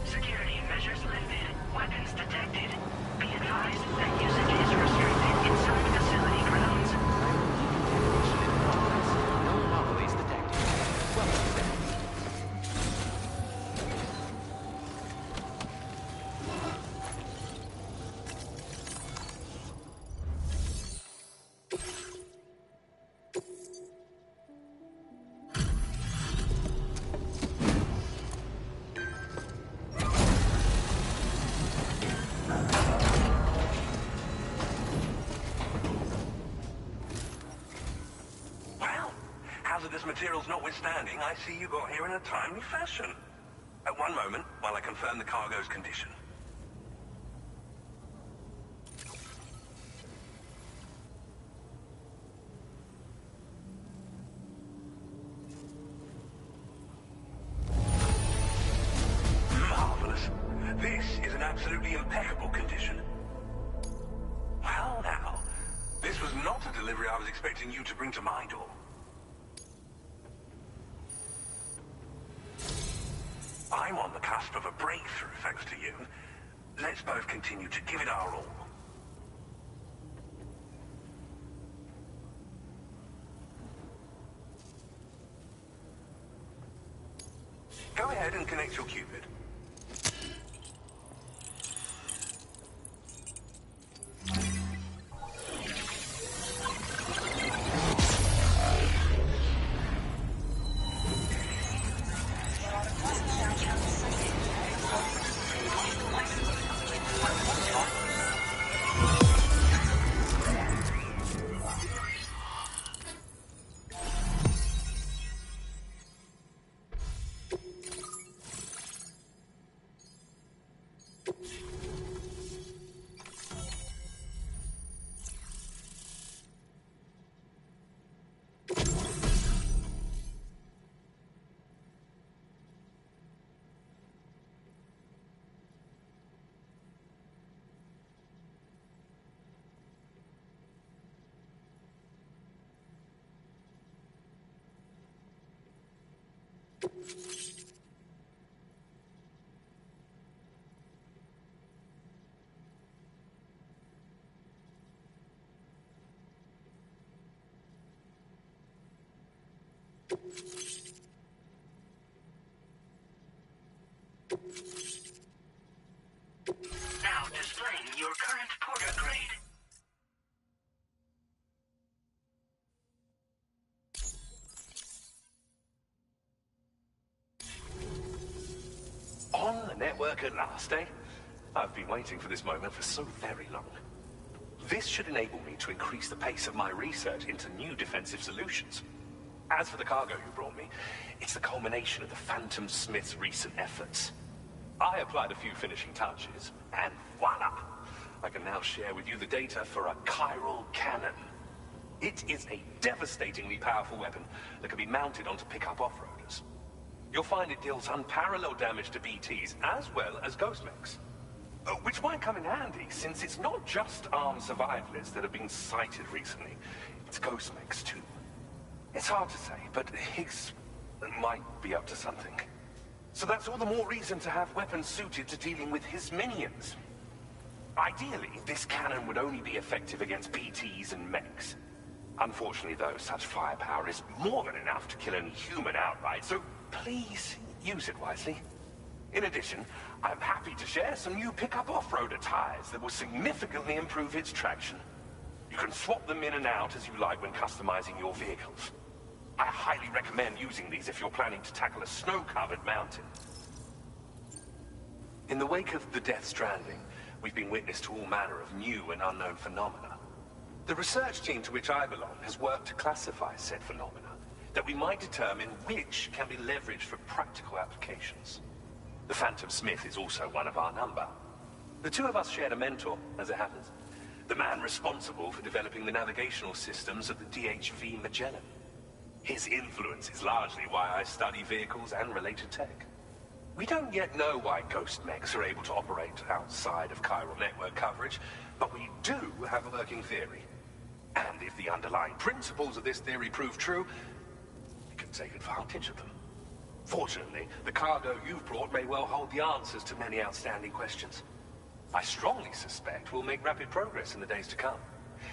Security measures lifted. Weapons detected. Be advised that usage is restricted inside facility grounds. No anomalies detected. Welcome, Sam. Well, hazardous materials notwithstanding, I see you got here in a timely fashion. At one moment, while I confirm the cargo's condition. Marvelous. This is an absolutely impeccable condition. Well now, this was not a delivery I was expecting you to bring to my door. I'm on the cusp of a breakthrough, thanks to you. Let's both continue to give it our all. Go ahead and connect your Cupid. the network at last, eh? I've been waiting for this moment for so very long. This should enable me to increase the pace of my research into new defensive solutions. As for the cargo you brought me, it's the culmination of the Phantom Smith's recent efforts. I applied a few finishing touches, and voila! I can now share with you the data for a chiral cannon. It is a devastatingly powerful weapon that can be mounted onto pickup off-roaders. You'll find it deals unparalleled damage to BTs as well as ghost mechs. Which might come in handy, since it's not just armed survivalists that have been sighted recently. It's ghost mechs too. It's hard to say, but Higgs might be up to something. So that's all the more reason to have weapons suited to dealing with his minions. Ideally, this cannon would only be effective against BTs and mechs. Unfortunately, though, such firepower is more than enough to kill any human outright, so please use it wisely. In addition, I'm happy to share some new pickup off-roader tires that will significantly improve its traction. You can swap them in and out as you like when customizing your vehicles. I highly recommend using these if you're planning to tackle a snow-covered mountain. In the wake of the Death Stranding, we've been witness to all manner of new and unknown phenomena. The research team to which I belong has worked to classify said phenomena, that we might determine which can be leveraged for practical applications. The Phantom Smith is also one of our number. The two of us shared a mentor, as it happens. The man responsible for developing the navigational systems of the DHV Magellan. His influence is largely why I study vehicles and related tech. We don't yet know why ghost mechs are able to operate outside of chiral network coverage, but we do have a working theory. And if the underlying principles of this theory prove true, we can take advantage of them. Fortunately, the cargo you've brought may well hold the answers to many outstanding questions. I strongly suspect we'll make rapid progress in the days to come,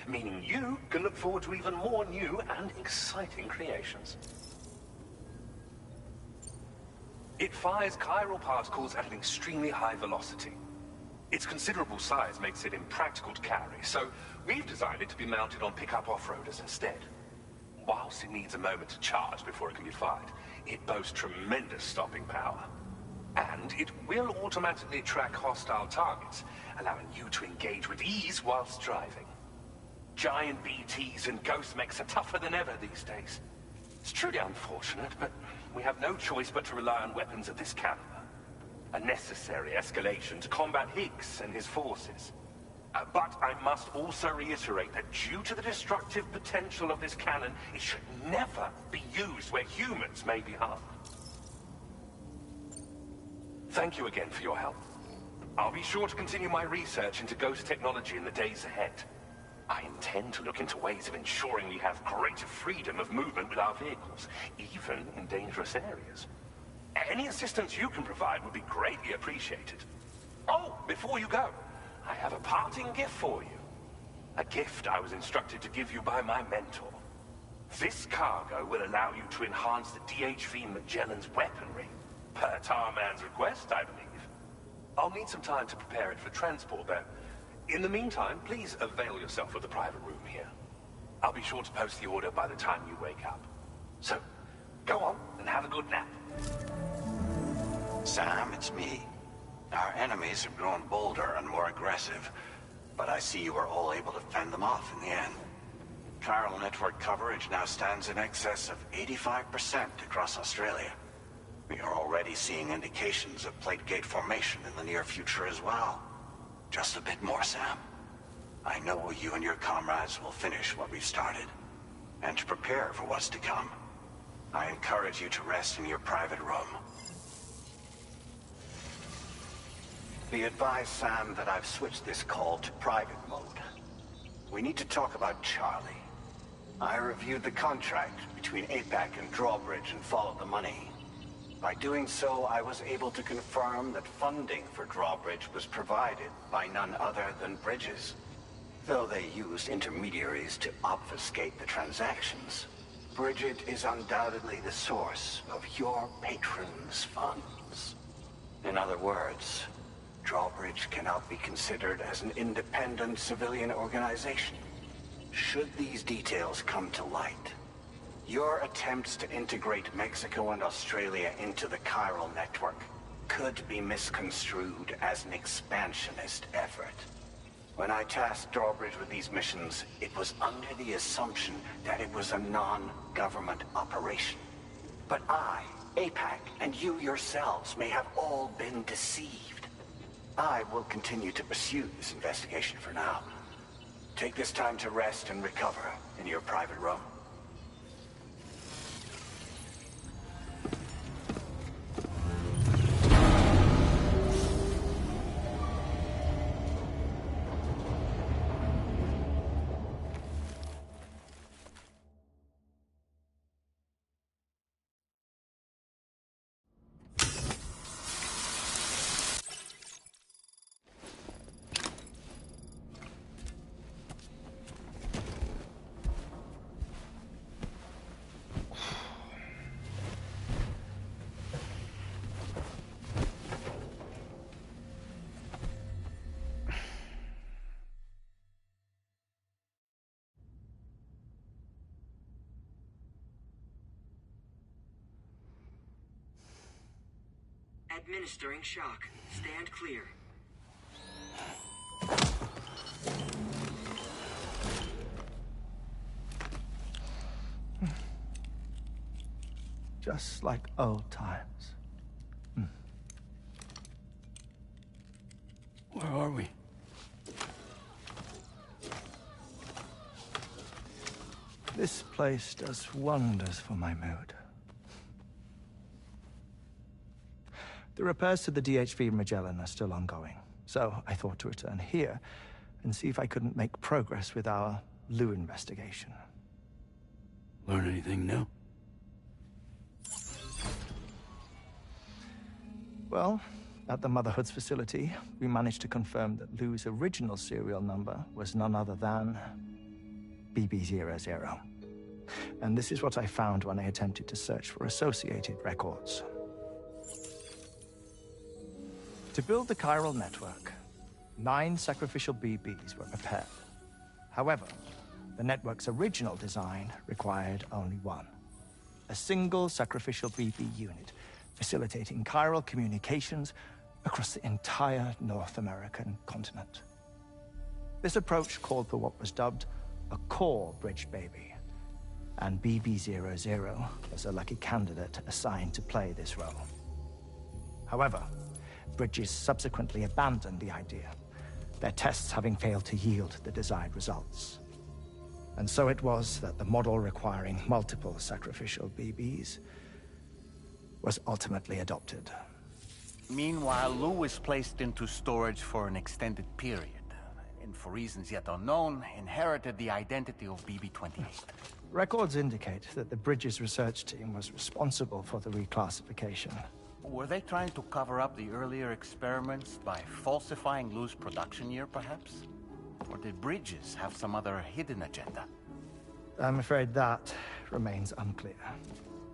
meaning you can look forward to even more new and exciting creations. It fires chiral particles at an extremely high velocity. Its considerable size makes it impractical to carry, so we've designed it to be mounted on pickup off-roaders instead. Whilst it needs a moment to charge before it can be fired, it boasts tremendous stopping power. And it will automatically track hostile targets, allowing you to engage with ease whilst driving. Giant BTs and ghost mechs are tougher than ever these days. It's truly unfortunate, but we have no choice but to rely on weapons of this caliber. A necessary escalation to combat Higgs and his forces. But I must also reiterate that due to the destructive potential of this cannon, it should never be used where humans may be harmed. Thank you again for your help. I'll be sure to continue my research into ghost technology in the days ahead. I intend to look into ways of ensuring we have greater freedom of movement with our vehicles, even in dangerous areas. Any assistance you can provide would be greatly appreciated. Oh, before you go, I have a parting gift for you. A gift I was instructed to give you by my mentor. This cargo will allow you to enhance the DHV Magellan's weaponry, per Tarman's request, I believe. I'll need some time to prepare it for transport, though. In the meantime, please avail yourself of the private room here. I'll be sure to post the order by the time you wake up. So, go on and have a good nap. Sam, it's me. Our enemies have grown bolder and more aggressive, but I see you were all able to fend them off in the end. Chiral network coverage now stands in excess of 85% across Australia. We are already seeing indications of plate gate formation in the near future as well. Just a bit more, Sam. I know you and your comrades will finish what we've started, and to prepare for what's to come. I encourage you to rest in your private room. Be advised, Sam, that I've switched this call to private mode. We need to talk about Charlie. I reviewed the contract between APAC and Drawbridge and followed the money. By doing so, I was able to confirm that funding for Drawbridge was provided by none other than Bridges. Though they used intermediaries to obfuscate the transactions, Bridget is undoubtedly the source of your patron's funds. In other words, Drawbridge cannot be considered as an independent civilian organization. Should these details come to light, your attempts to integrate Mexico and Australia into the chiral network could be misconstrued as an expansionist effort. When I tasked Drawbridge with these missions, it was under the assumption that it was a non-government operation. But I, APAC, and you yourselves may have all been deceived. I will continue to pursue this investigation for now. Take this time to rest and recover in your private room. Administering shock. Stand clear. Just like old times. Where are we? This place does wonders for my mood. The repairs to the DHV Magellan are still ongoing, so I thought to return here and see if I couldn't make progress with our Lou investigation. Learn anything new? Well, at the Motherhood's facility, we managed to confirm that Lou's original serial number was none other than BB00. And this is what I found when I attempted to search for associated records. To build the chiral network, 9 sacrificial BBs were prepared. However, the network's original design required only 1. A single sacrificial BB unit, facilitating chiral communications across the entire North American continent. This approach called for what was dubbed a core bridge baby, and BB00 was a lucky candidate assigned to play this role. However, Bridges subsequently abandoned the idea, their tests having failed to yield the desired results. And so it was that the model requiring multiple sacrificial BBs was ultimately adopted. Meanwhile, Lou was placed into storage for an extended period, and for reasons yet unknown, inherited the identity of BB-28. Records indicate that the Bridges research team was responsible for the reclassification. Were they trying to cover up the earlier experiments by falsifying Lou's production year, perhaps? Or did Bridges have some other hidden agenda? I'm afraid that remains unclear.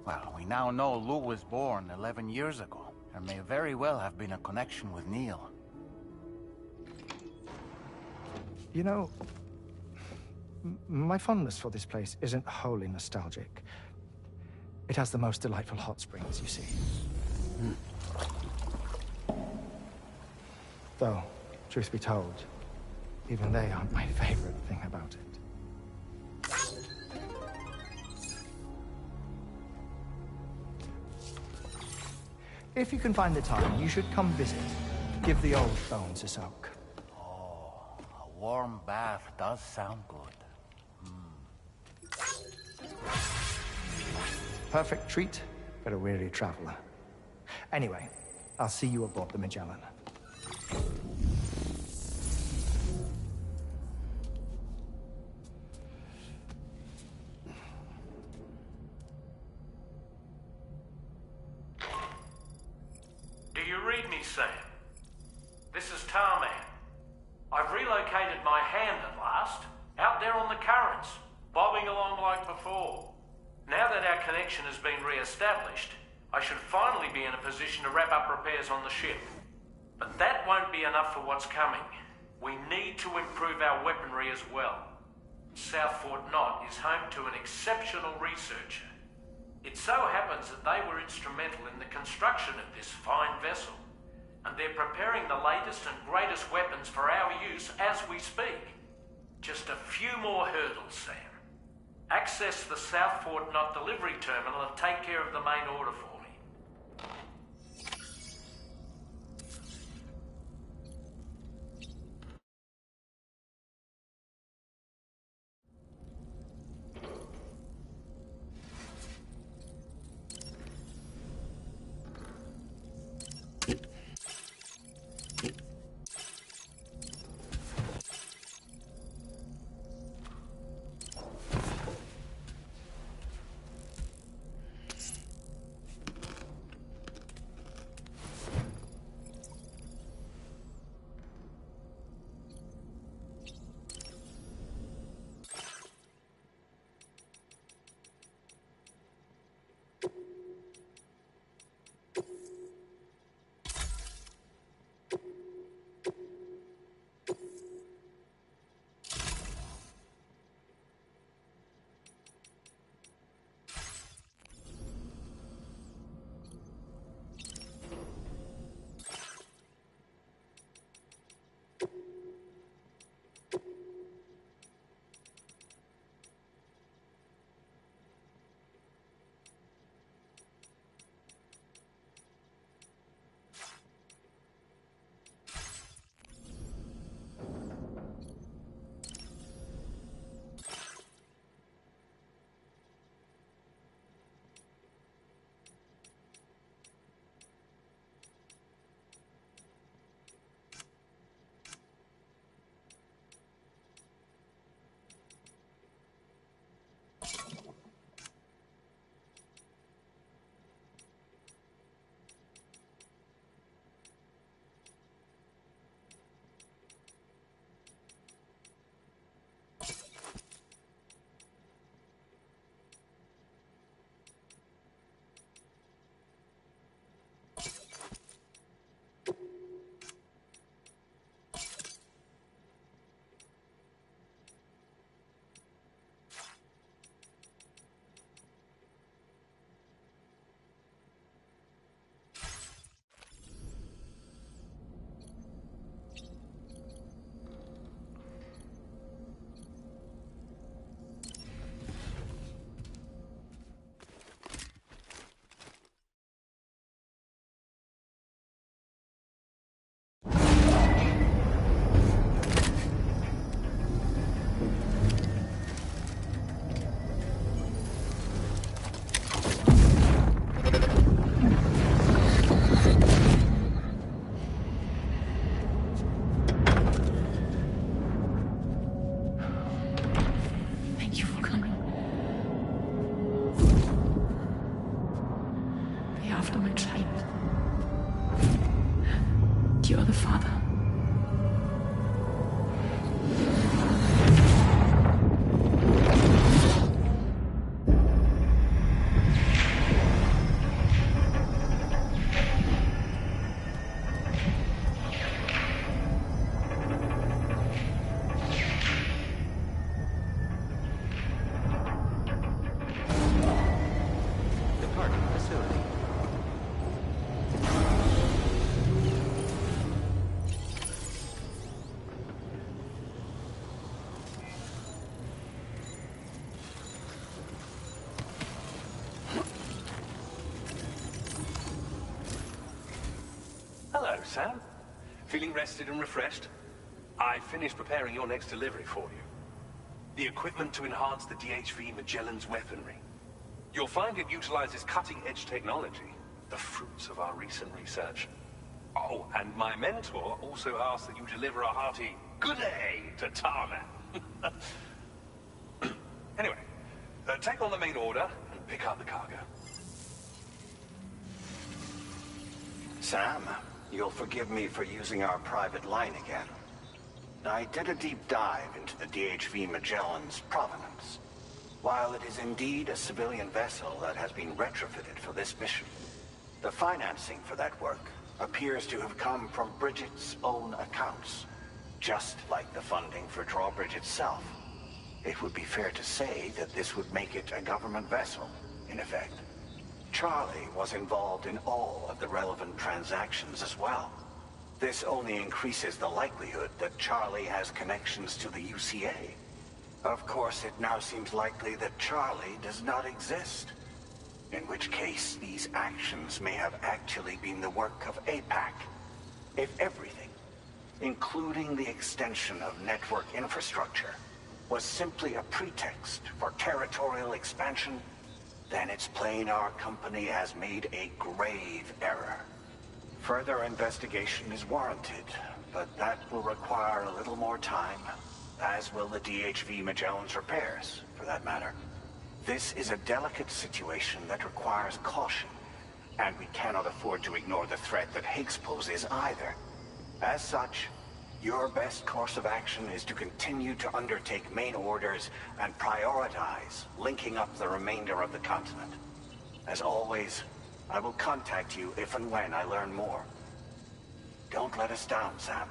Well, we now know Lou was born 11 years ago. There may very well have been a connection with Neil. You know, my fondness for this place isn't wholly nostalgic. It has the most delightful hot springs, you see. Though, truth be told, even they aren't my favorite thing about it. If you can find the time, you should come visit. Give the old bones a soak. Oh, a warm bath does sound good. Perfect treat for a weary traveler. Anyway, I'll see you aboard the Magellan. Do you read me, Sam? This is Tarman. I've relocated my hand at last, out there on the currents, bobbing along like before. Now that our connection has been re-established, I should finally be in a position to wrap up repairs on the ship. But that won't be enough for what's coming. We need to improve our weaponry as well. South Fort Knott is home to an exceptional researcher. It so happens happens that they were instrumental in the construction of this fine vessel, and they're preparing the latest and greatest weapons for our use as we speak. Just a few more hurdles, Sam. Access the South Fort Knot delivery terminal and take care of the main order for me. You're the father. Departing facility. Hello, Sam. Feeling rested and refreshed? I finished preparing your next delivery for you. The equipment to enhance the DHV Magellan's weaponry. You'll find it utilizes cutting-edge technology, the fruits of our recent research. Oh, and my mentor also asked that you deliver a hearty good day to Tarman. Anyway, take on the main order and pick up the cargo. Sam, you'll forgive me for using our private line again. I did a deep dive into the DHV Magellan's provenance. While it is indeed a civilian vessel that has been retrofitted for this mission, the financing for that work appears to have come from Bridget's own accounts, just like the funding for Drawbridge itself. It would be fair to say that this would make it a government vessel, in effect. Charlie was involved in all of the relevant transactions as well. This only increases the likelihood that Charlie has connections to the UCA. Of course, it now seems likely that Charlie does not exist. In which case, these actions may have actually been the work of APAC. If everything, including the extension of network infrastructure, was simply a pretext for territorial expansion, then it's plain our company has made a grave error. Further investigation is warranted, but that will require a little more time, as will the DHV Magellan's repairs, for that matter. This is a delicate situation that requires caution, and we cannot afford to ignore the threat that Higgs poses either. As such, your best course of action is to continue to undertake main orders and prioritize linking up the remainder of the continent. As always, I will contact you if and when I learn more. Don't let us down, Sam.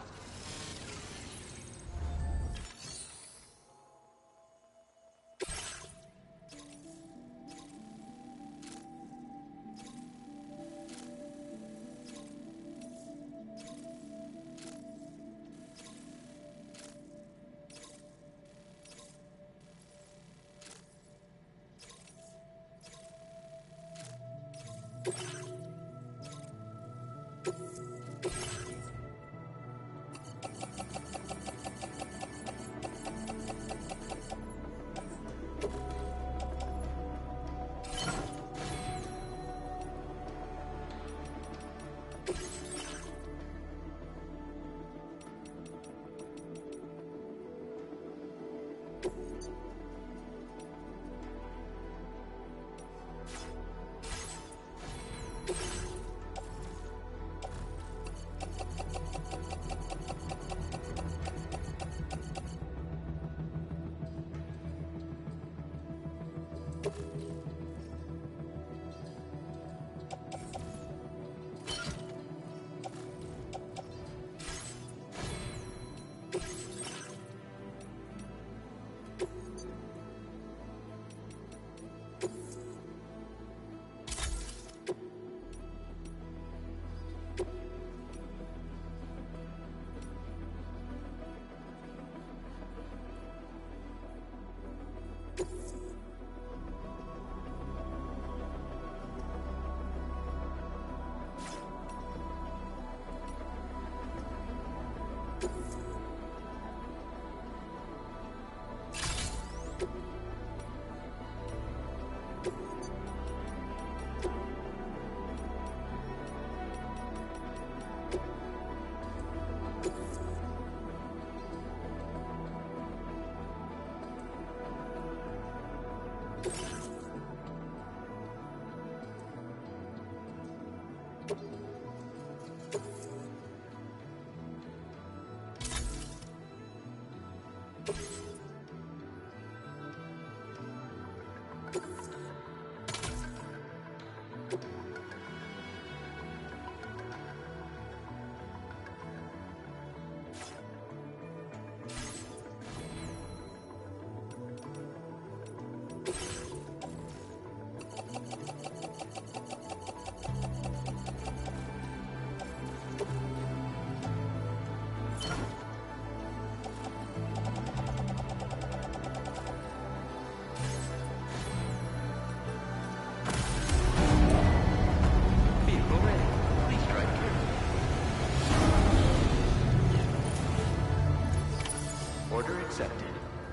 Order accepted.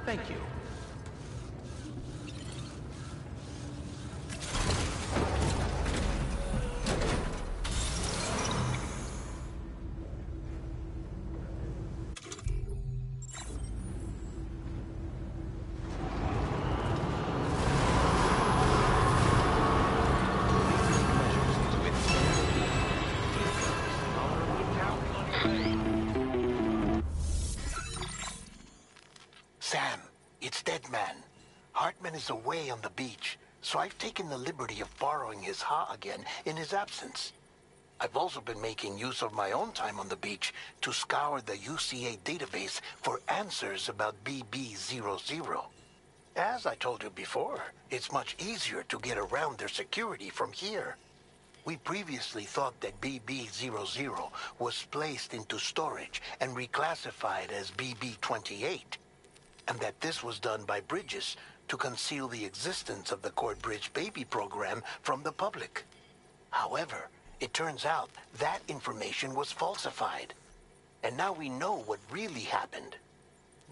Thank you. Sam, it's Deadman. Hartman is away on the beach, so I've taken the liberty of borrowing his Ha again in his absence. I've also been making use of my own time on the beach to scour the UCA database for answers about BB00. As I told you before, it's much easier to get around their security from here. We previously thought that BB-00 was placed into storage and reclassified as BB-28, and that this was done by Bridges to conceal the existence of the Cord Bridge baby program from the public. However, it turns out that information was falsified, and now we know what really happened.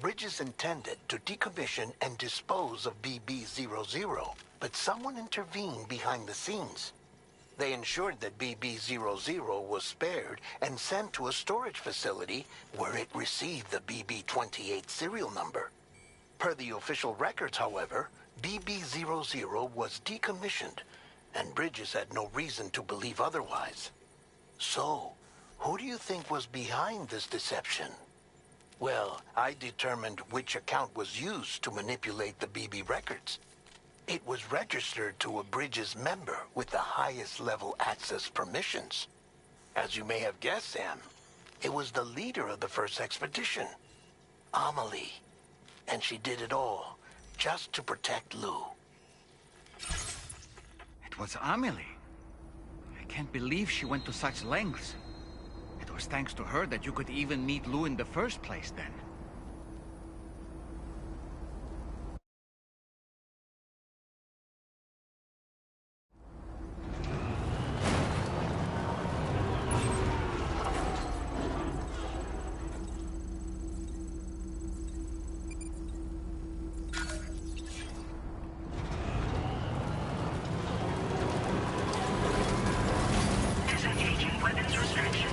Bridges intended to decommission and dispose of BB-00, but someone intervened behind the scenes. They ensured that BB-00 was spared and sent to a storage facility where it received the BB-28 serial number. Per the official records, however, BB-00 was decommissioned, and Bridges had no reason to believe otherwise. So, who do you think was behind this deception? Well, I determined which account was used to manipulate the BB records. It was registered to a Bridges member with the highest level access permissions. As you may have guessed, Sam, it was the leader of the first expedition, Amelie. And she did it all just to protect Lou. It was Amelie. I can't believe she went to such lengths. It was thanks to her that you could even meet Lou in the first place, then. Disengaging weapons restrictions.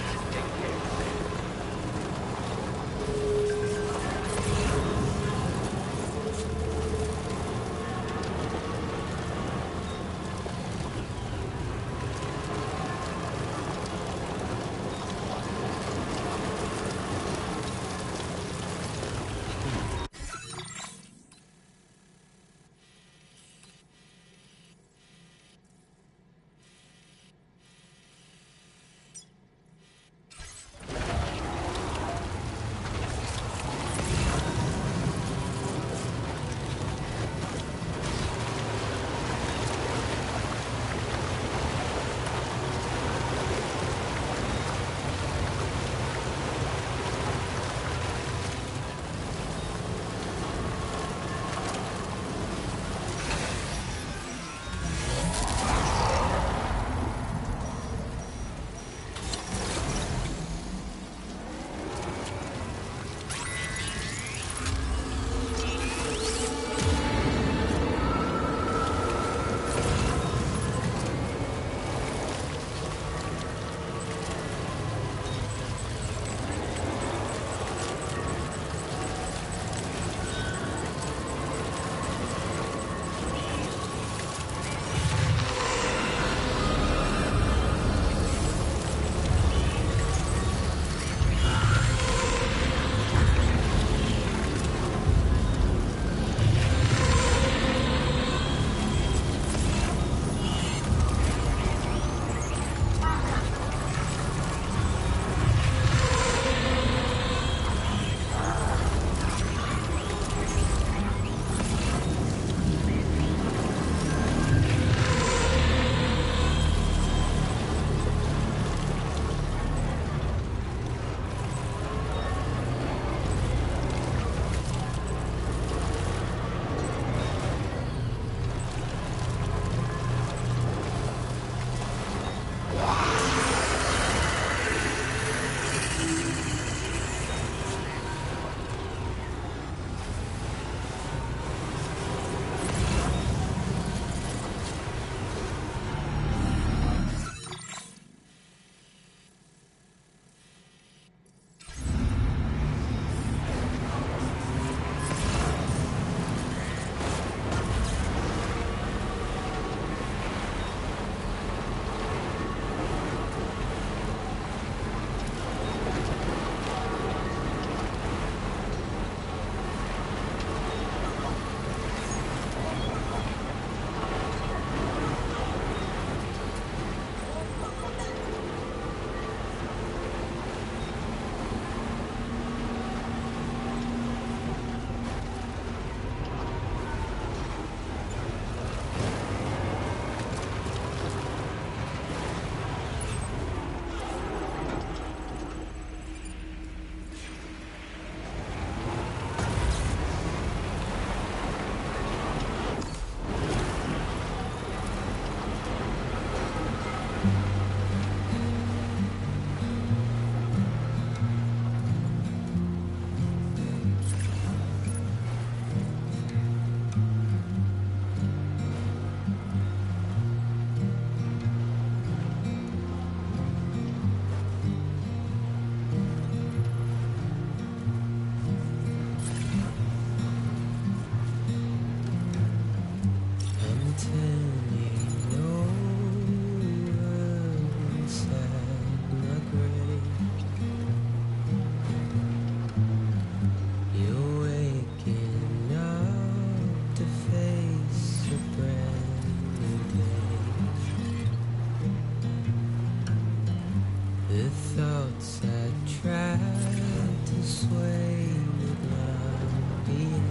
the thoughts I tried to sway with my being.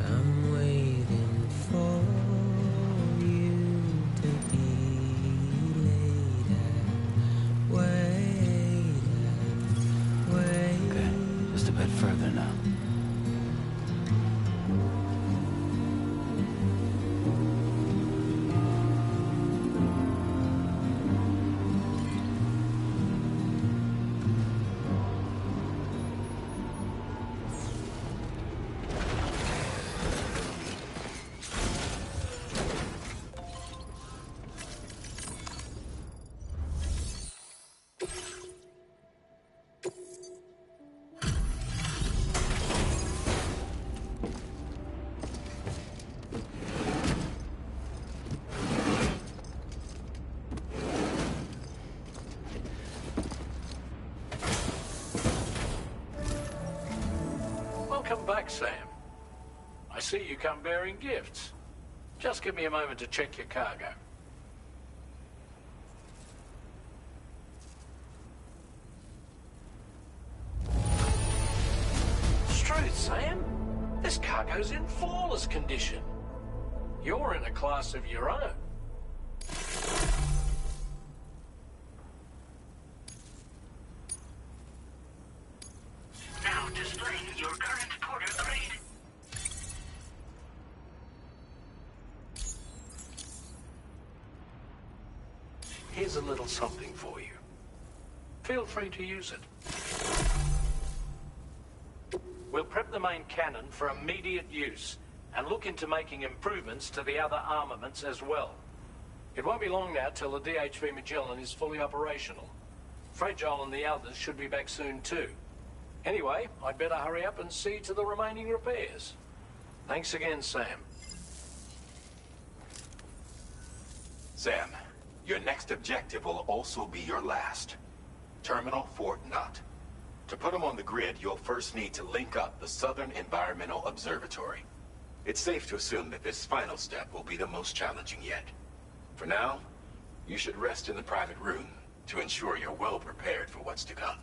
I'm waiting for you to be later. Wait. Okay, just a bit further now. Welcome back, Sam. I see you come bearing gifts. Just give me a moment to check your cargo. Truth, Sam. This cargo's in flawless condition. You're in a class of your own. Now displaying your current porter grade. Here's a little something for you. Feel free to use it. We'll prep the main cannon for immediate use and look into making improvements to the other armaments as well. It won't be long now till the DHV Magellan is fully operational. Fragile and the others should be back soon too. Anyway, I'd better hurry up and see to the remaining repairs. Thanks again, Sam. Sam, your next objective will also be your last. Terminal Fort Knott. To put them on the grid, you'll first need to link up the Southern Environmental Observatory. It's safe to assume that this final step will be the most challenging yet. For now, you should rest in the private room to ensure you're well prepared for what's to come.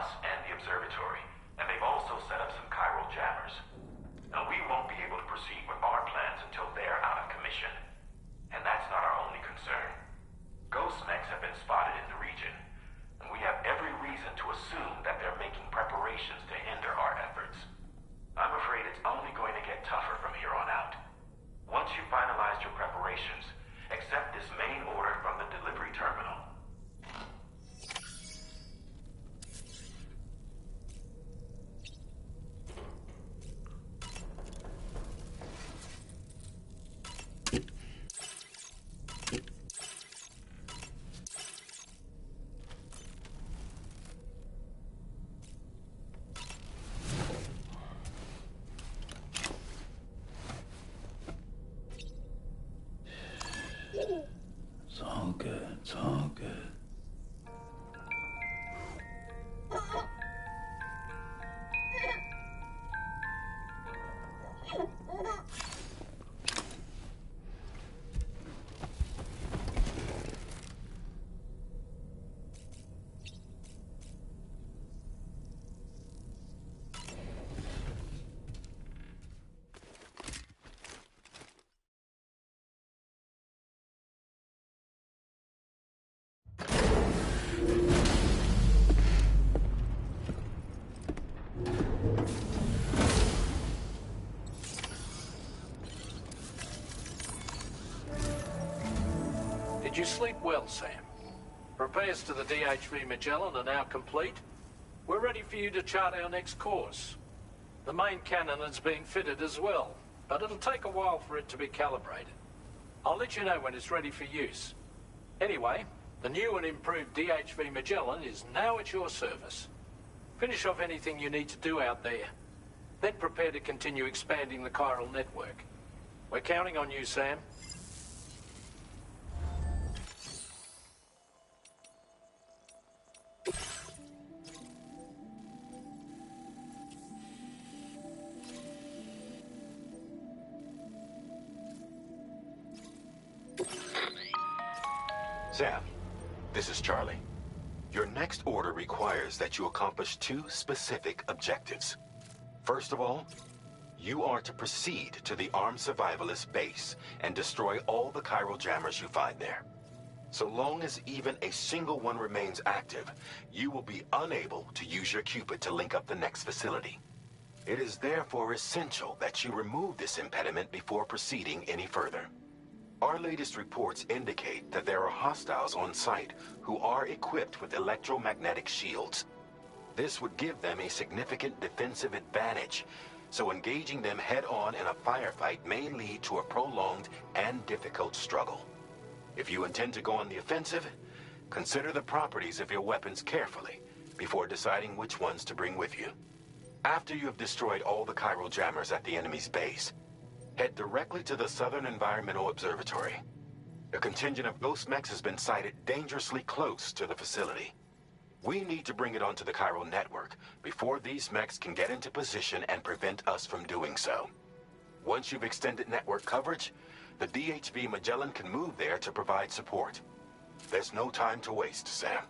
us and the observatory, and they've also set up some chiral jammers. Now, we won't be able to proceed with our plans until they're out of commission. And that's not our only concern. Ghost mechs have been spotted in the region, and we have every reason to assume that they're making preparations to hinder our efforts. I'm afraid it's only going to get tougher from here on out. Once you've finalized your preparations, accept this main order from the delivery terminal. It's all good. It's all good. Did you sleep well, Sam? Repairs to the DHV Magellan are now complete. We're ready for you to chart our next course. The main cannon is being fitted as well, but it'll take a while for it to be calibrated. I'll let you know when it's ready for use. Anyway, the new and improved DHV Magellan is now at your service. Finish off anything you need to do out there. Then prepare to continue expanding the chiral network. We're counting on you, Sam. Sam, this is Charlie. Your next order requires that you accomplish two specific objectives. First of all, you are to proceed to the armed survivalist base and destroy all the chiral jammers you find there. So long as even a single one remains active, you will be unable to use your Cupid to link up the next facility. It is therefore essential that you remove this impediment before proceeding any further. Our latest reports indicate that there are hostiles on site who are equipped with electromagnetic shields. This would give them a significant defensive advantage, so engaging them head-on in a firefight may lead to a prolonged and difficult struggle. If you intend to go on the offensive, consider the properties of your weapons carefully before deciding which ones to bring with you. After you have destroyed all the chiral jammers at the enemy's base, head directly to the Southern Environmental Observatory. A contingent of ghost mechs has been sighted dangerously close to the facility. We need to bring it onto the chiral network before these mechs can get into position and prevent us from doing so. Once you've extended network coverage, the DHV Magellan can move there to provide support. There's no time to waste, Sam.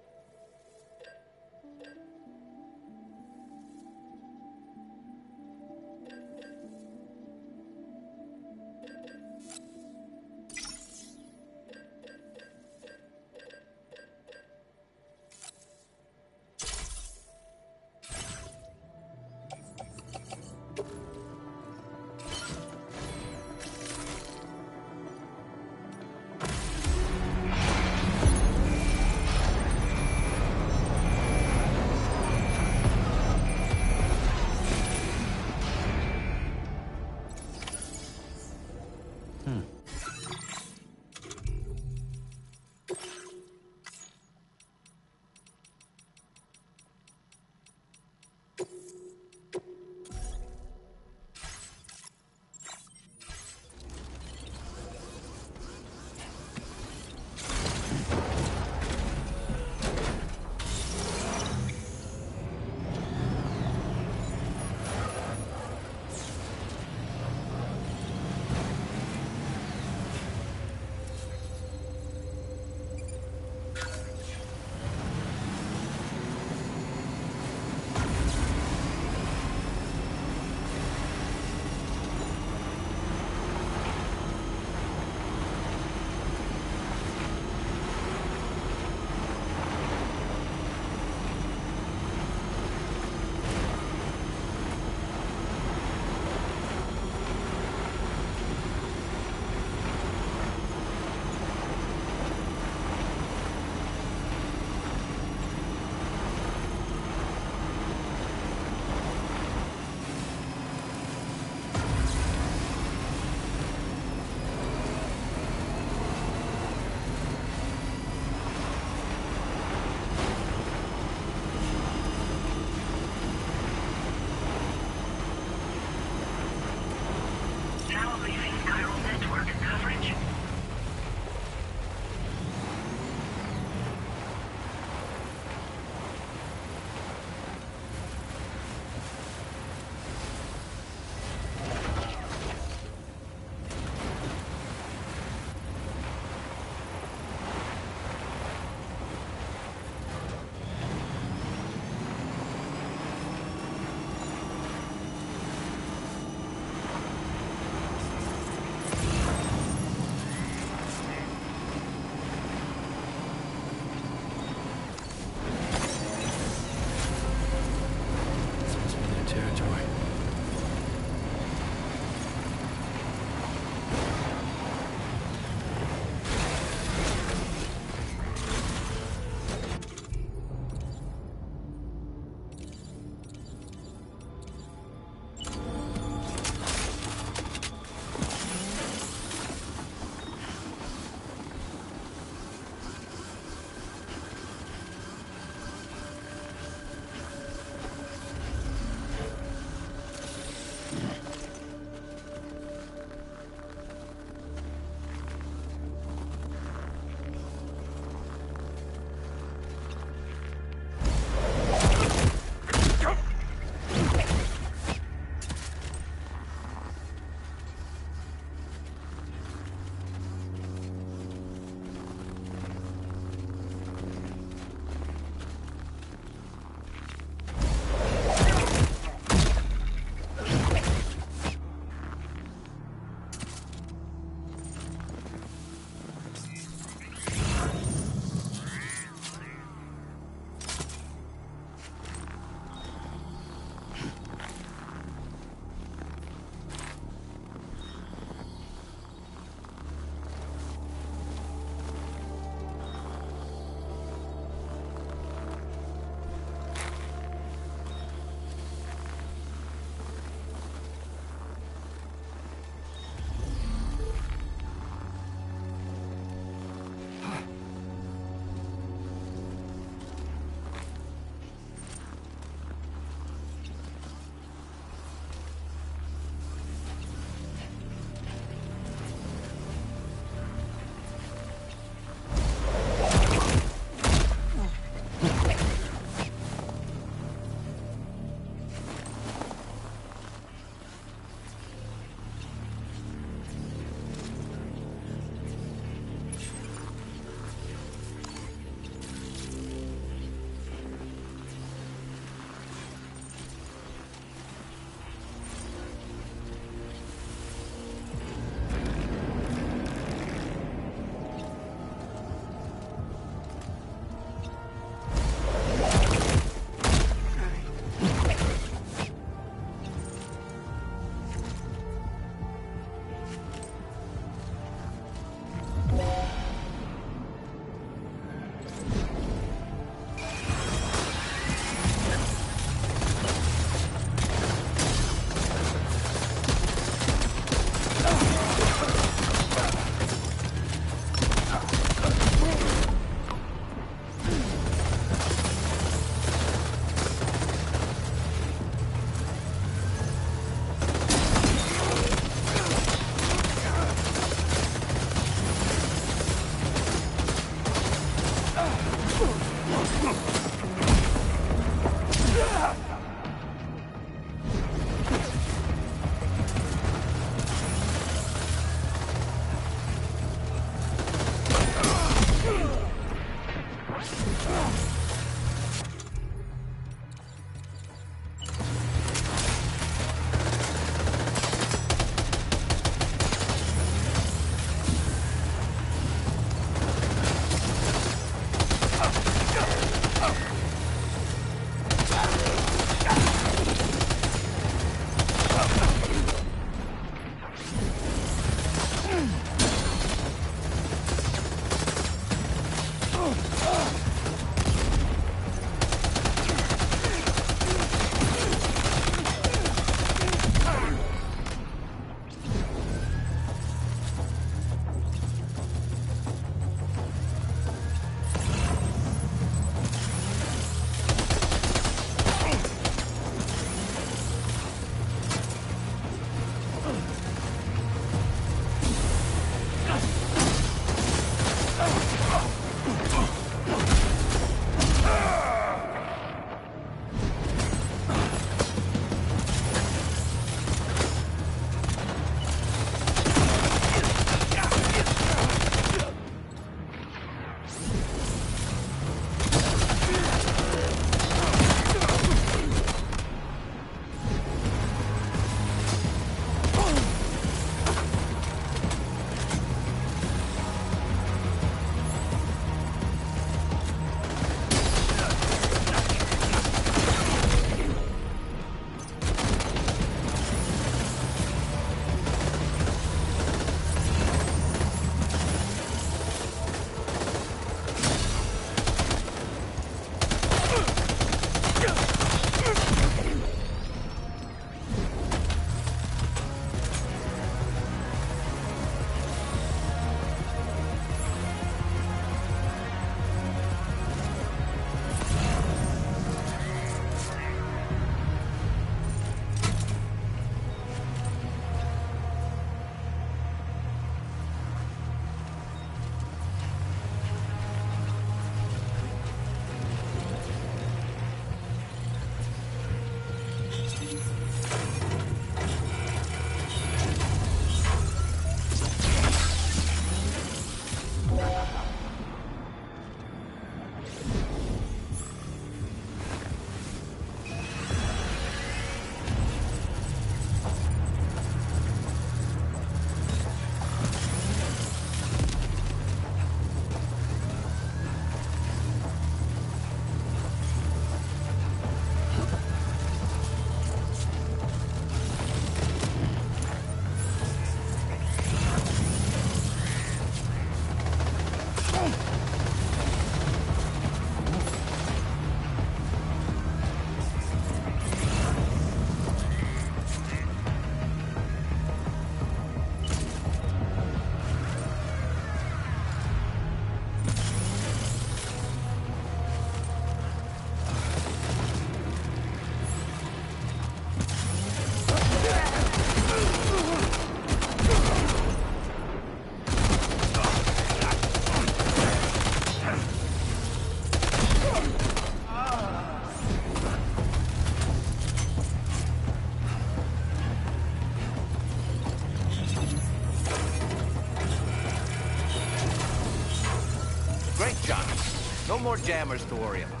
more jammers to worry about.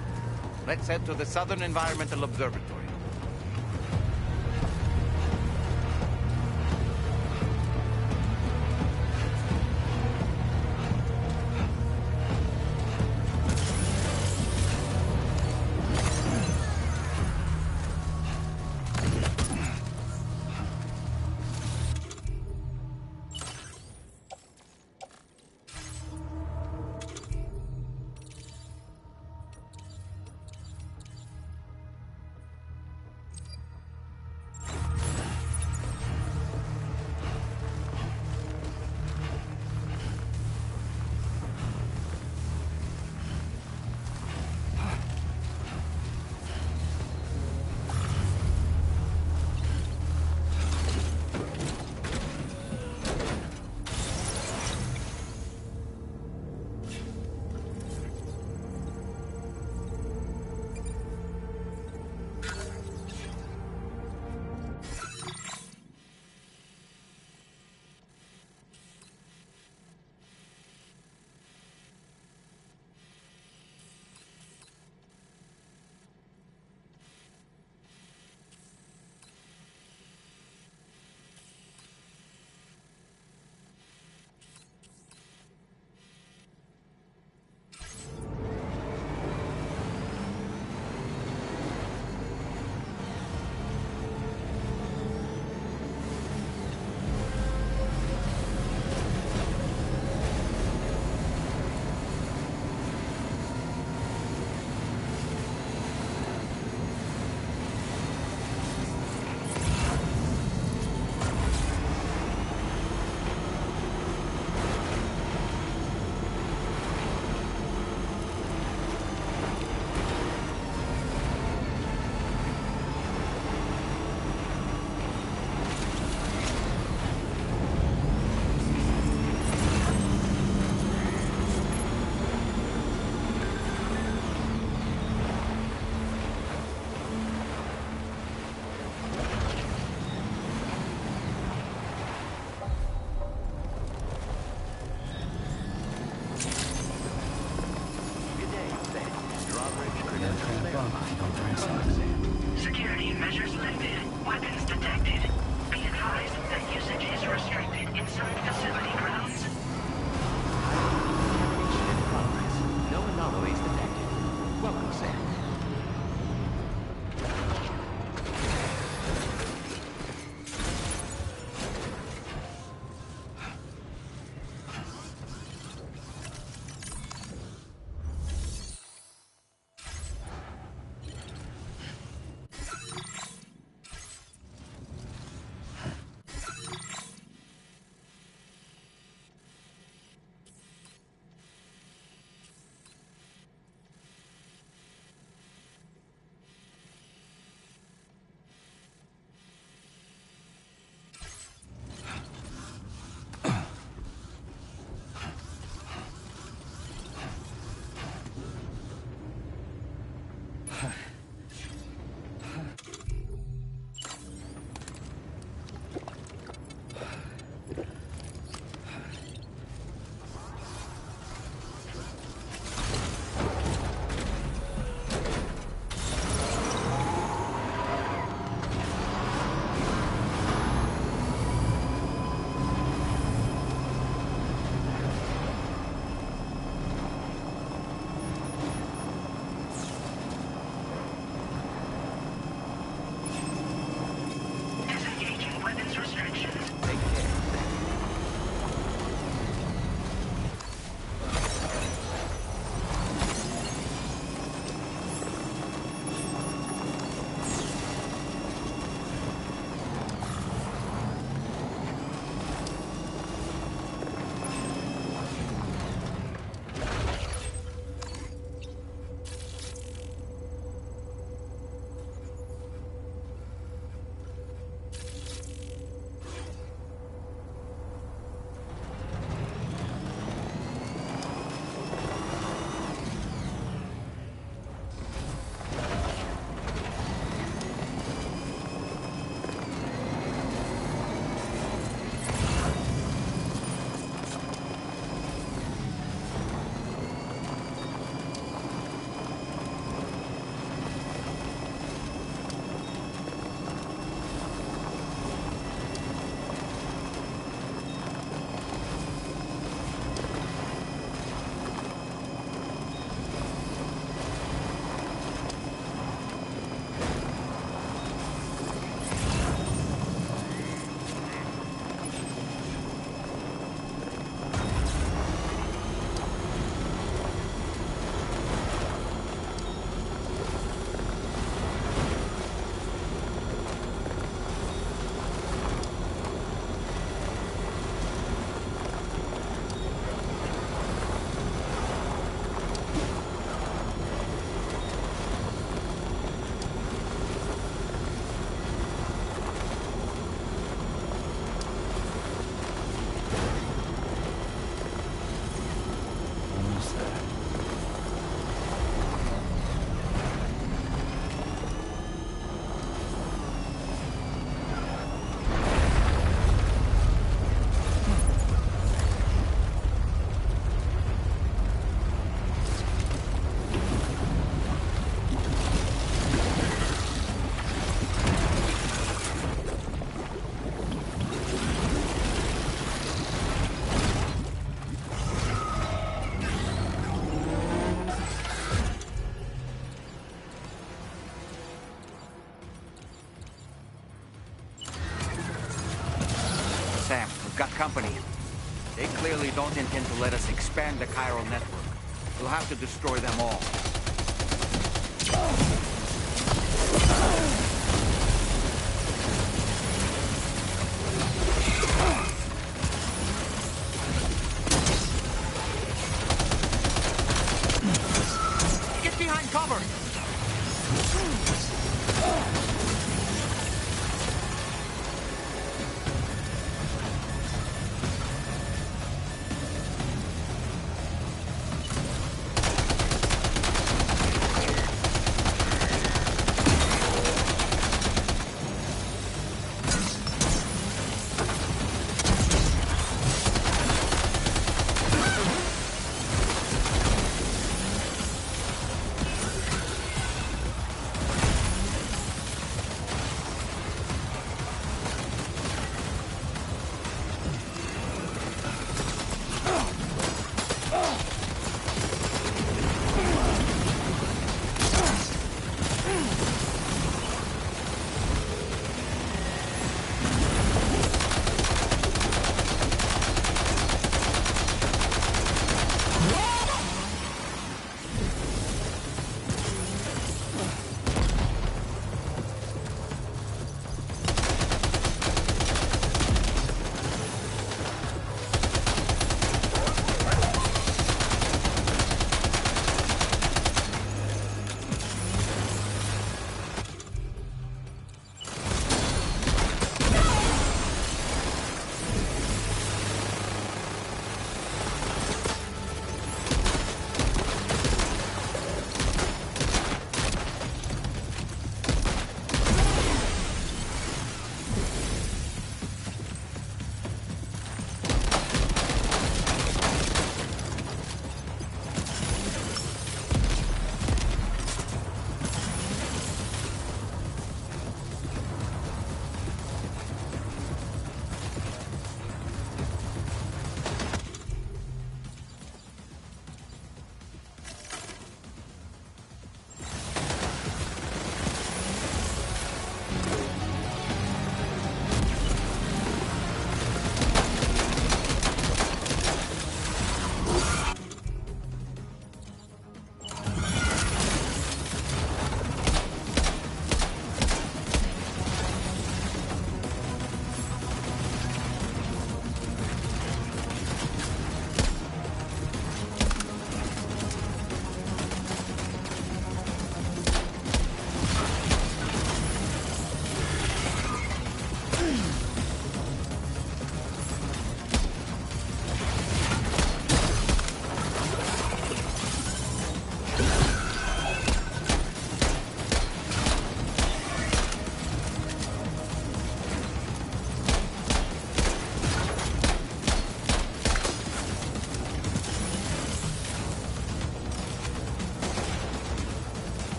Let's head to the Southern Environmental Observatory. We've got company. They clearly don't intend to let us expand the chiral network. We'll have to destroy them all. Get behind cover!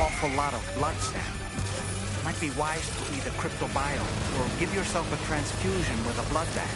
Awful lot of blood, Sam. Might be wise to eat a cryptobiome or give yourself a transfusion with a blood bag.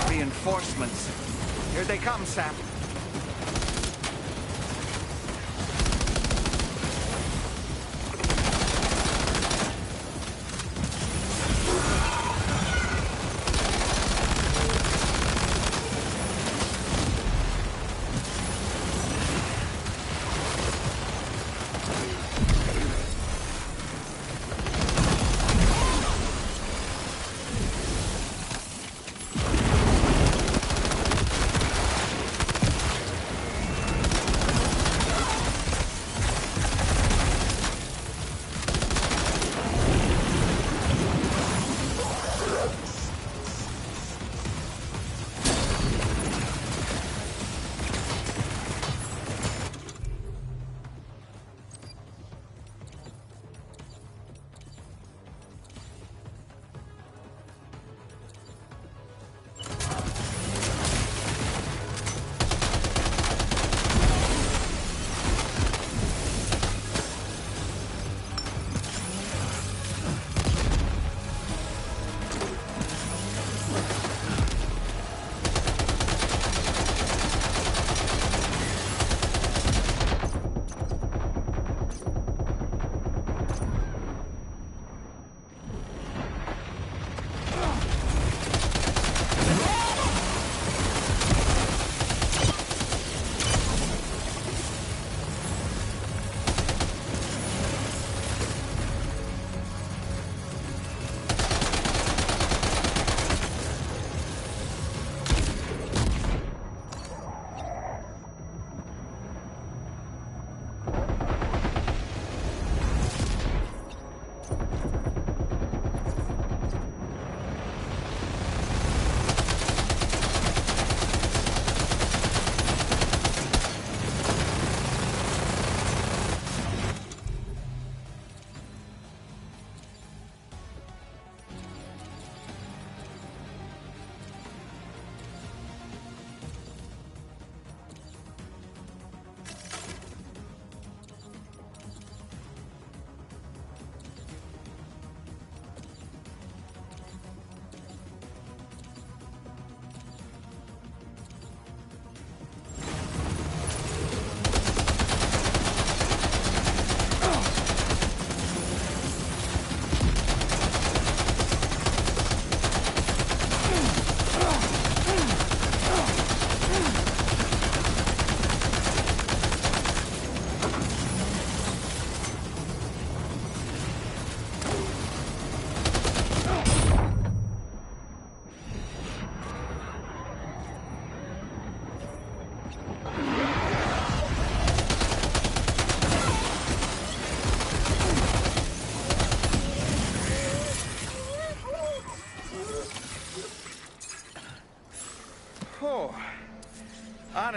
Reinforcements. Here they come, Sam.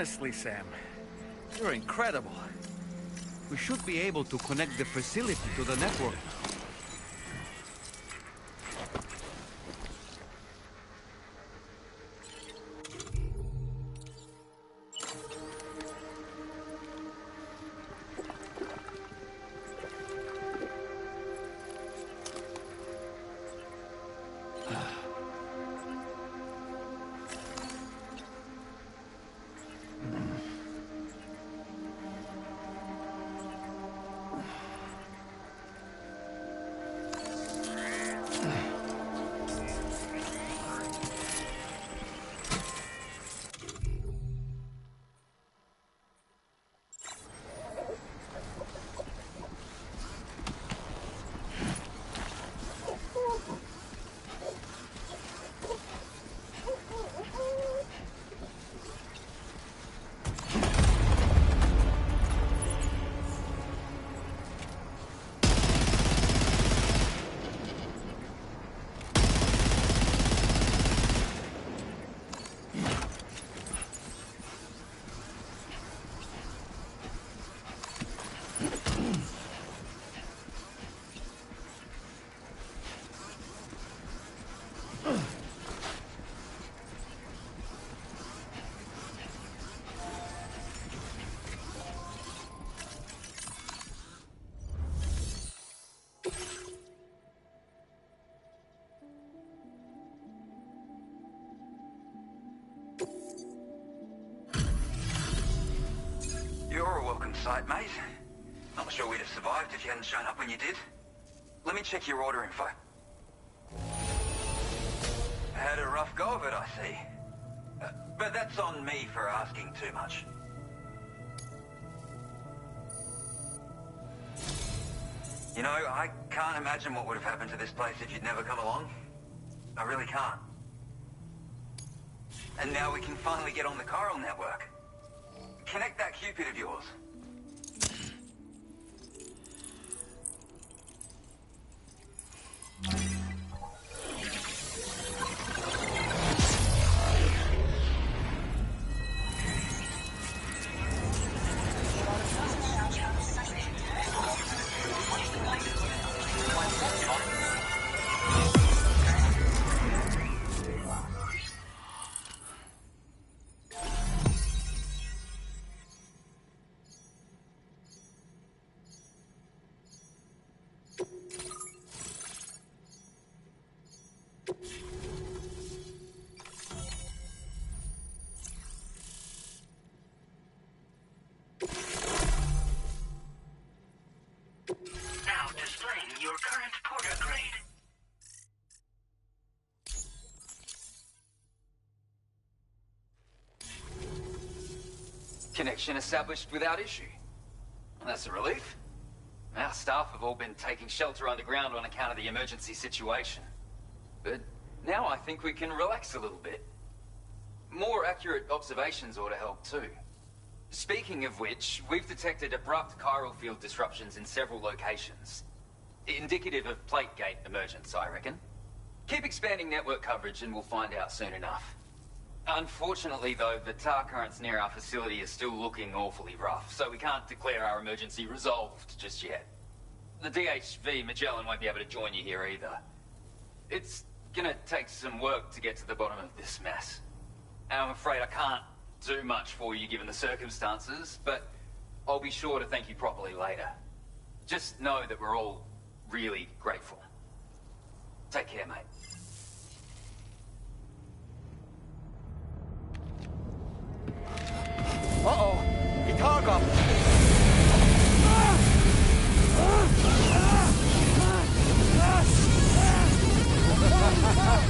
Honestly, Sam, you're incredible. We should be able to connect the facility to the network. You're a welcome sight, mate. Not sure we'd have survived if you hadn't shown up when you did. Let me check your order info. Had a rough go of it, I see. But that's on me for asking too much. You know, I can't imagine what would have happened to this place if you'd never come along. I really can't. And now we can finally get on the chiral network. Connect that Cupid of yours. Now displaying your current porter grade. Connection established without issue. That's a relief. Our staff have all been taking shelter underground on account of the emergency situation. But now I think we can relax a little bit. More accurate observations ought to help too. Speaking of which, we've detected abrupt chiral field disruptions in several locations. Indicative of plate gate emergence, I reckon. Keep expanding network coverage and we'll find out soon enough. Unfortunately, though, the tar currents near our facility are still looking awfully rough, so we can't declare our emergency resolved just yet. The DHV Magellan won't be able to join you here either. It's gonna take some work to get to the bottom of this mess. And I'm afraid I can't do much for you given the circumstances, but I'll be sure to thank you properly later. Just know that we're all really grateful. Take care, mate. Uh-oh! Itargop!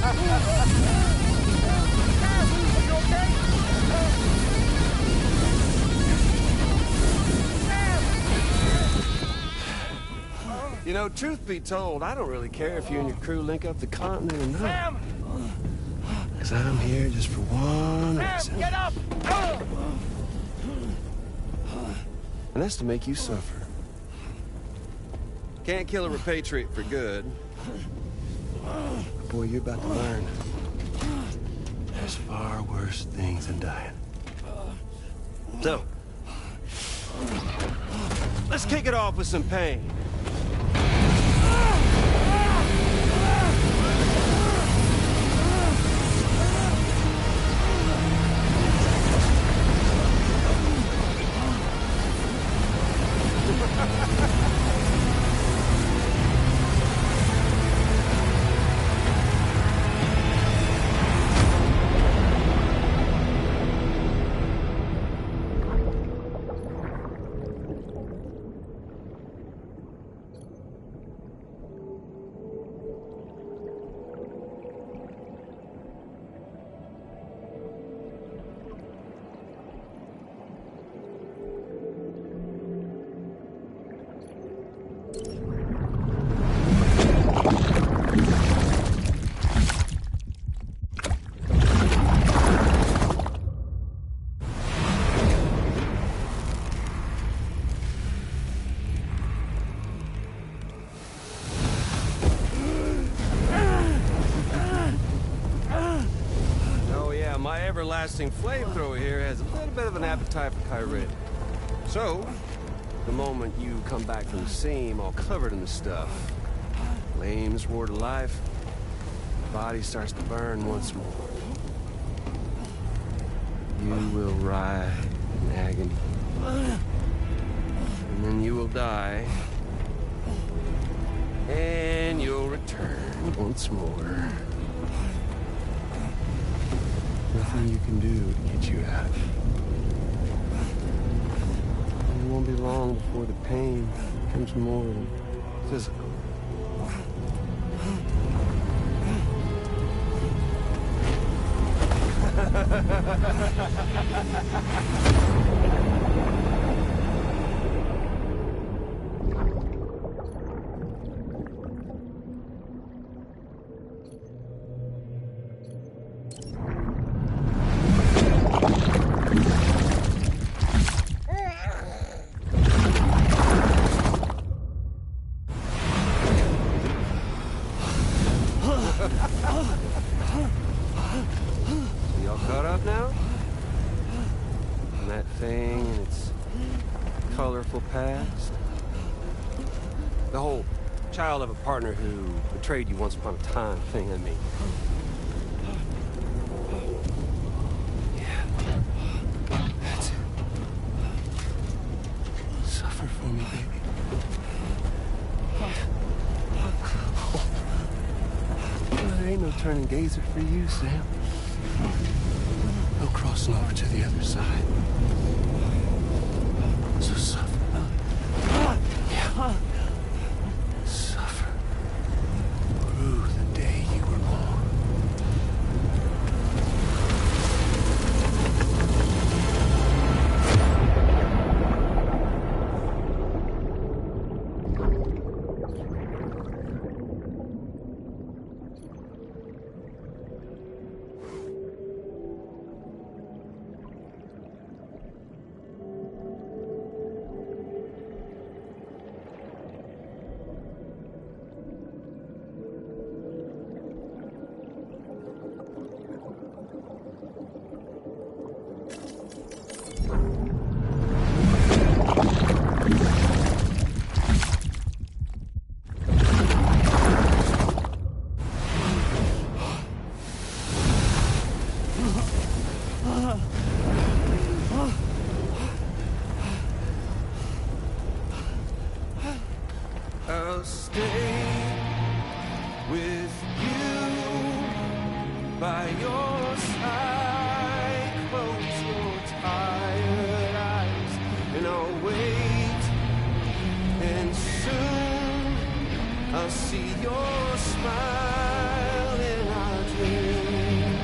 Are you okay? You know, truth be told, I don't really care if you and your crew link up the continent or not. Sam! Because I'm here just for one Sam, reason. get up! And that's to make you suffer. Can't kill a repatriate for good. But boy, you're about to learn. There's far worse things than dying. So, let's kick it off with some pain. Everlasting flamethrower here has a little bit of an appetite for Kyrie. So, the moment you come back from the scene all covered in the stuff, flames roar to life, the body starts to burn once more. You will writhe in agony. And then you will die. And you'll return once more. Nothing you can do to get you out of it. And it won't be long before the pain becomes more physical. Child of a partner who betrayed you once upon a time thing, I mean. Yeah. That's it. Suffer for me, baby. There ain't no turning gazer for you, Sam. No crossing over to the other side. So suffer. Yeah. I'll stay with you by your side. Close your tired eyes and I'll wait. And soon I'll see your smile in our dream.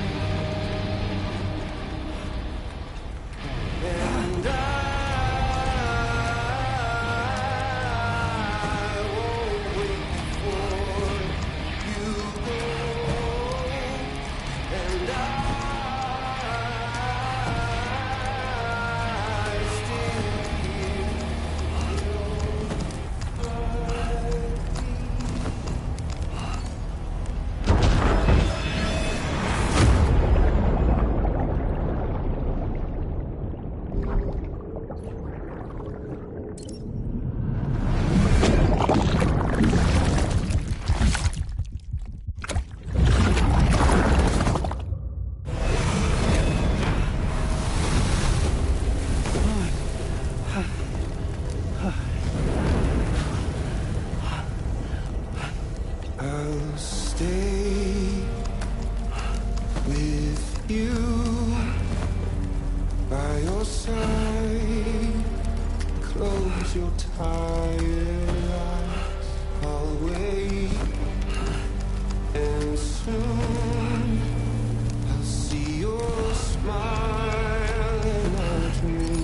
And stay with you by your side. Close your tired eyes. I'll wait, and soon I'll see your smile in our dream.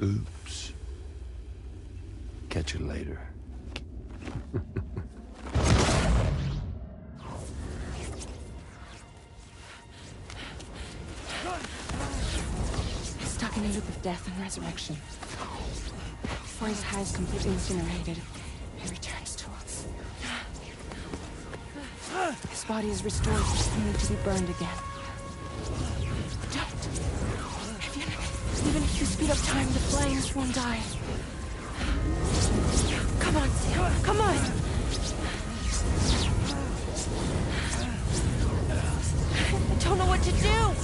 Oops. Catch you later. Stuck in a loop of death and resurrection. Before his high is completely incinerated, he returns to us. His body is restored, only to be burned again. Don't! Even if you speed up time, the flames won't die. Come on, Sam. Come on! I don't know what to do!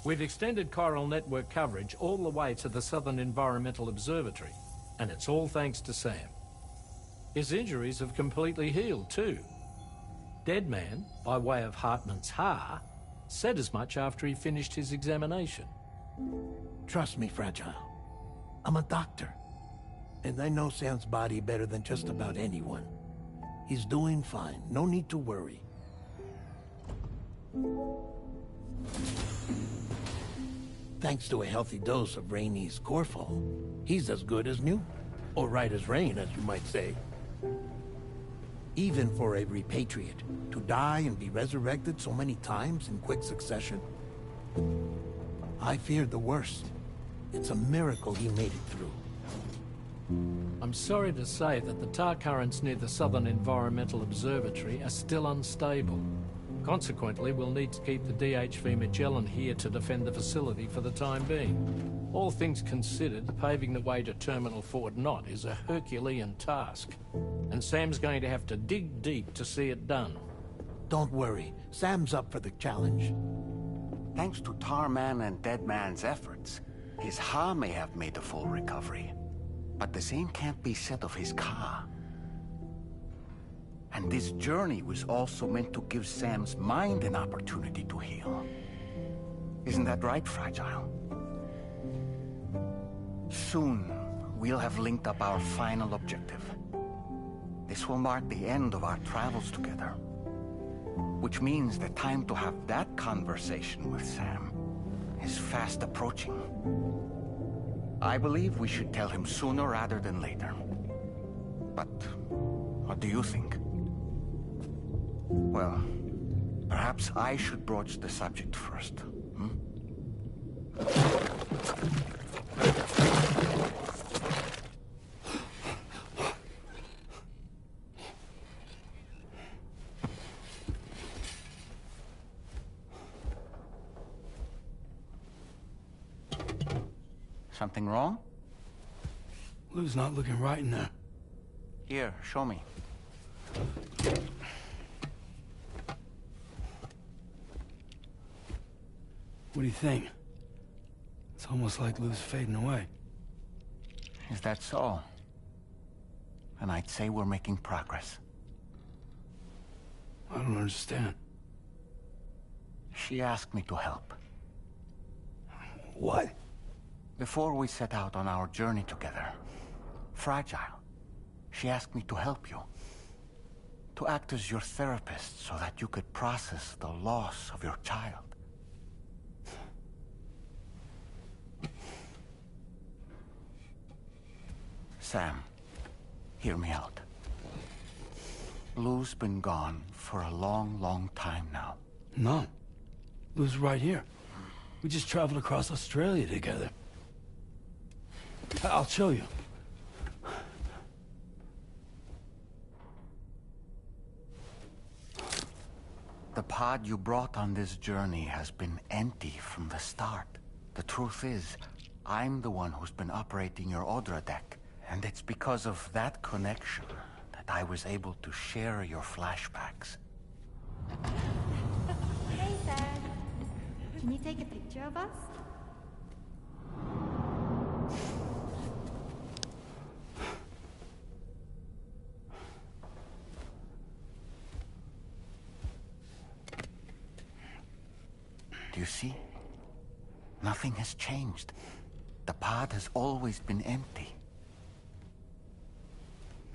We've extended chiral network coverage all the way to the Southern Environmental Observatory, and it's all thanks to Sam. His injuries have completely healed, too. Deadman, by way of Hartman's Ha, said as much after he finished his examination. Trust me, Fragile. I'm a doctor. And I know Sam's body better than just about anyone. He's doing fine. No need to worry. Thanks to a healthy dose of Rainey's Corfol, he's as good as new. Or right as rain, as you might say. Even for a repatriate, to die and be resurrected so many times in quick succession. I feared the worst. It's a miracle he made it through. I'm sorry to say that the tar currents near the Southern Environmental Observatory are still unstable. Consequently, we'll need to keep the DHV Magellan here to defend the facility for the time being. All things considered, paving the way to Terminal Fort Knott is a Herculean task. And Sam's going to have to dig deep to see it done. Don't worry. Sam's up for the challenge. Thanks to Tarman and Deadman's efforts, his Ha may have made a full recovery. But the same can't be said of his Ka. And this journey was also meant to give Sam's mind an opportunity to heal. Isn't that right, Fragile? Soon, we'll have linked up our final objective. This will mark the end of our travels together. Which means the time to have that conversation with Sam is fast approaching. I believe we should tell him sooner rather than later. But what do you think? Well, perhaps I should broach the subject first. Something wrong? Lou's not looking right in there. Here, show me. What do you think? It's almost like Lou's fading away. Is that so? And I'd say we're making progress. I don't understand. She asked me to help. What? Before we set out on our journey together, Fragile, she asked me to help you. To act as your therapist so that you could process the loss of your child. Sam, hear me out. Lou's been gone for a long, long time now. No. Lou's right here. We just traveled across Australia together. I'll show you. The pod you brought on this journey has been empty from the start. The truth is, I'm the one who's been operating your Odra deck. And it's because of that connection that I was able to share your flashbacks. Hey, Sam. Can you take a picture of us? Do you see? Nothing has changed. The pod has always been empty.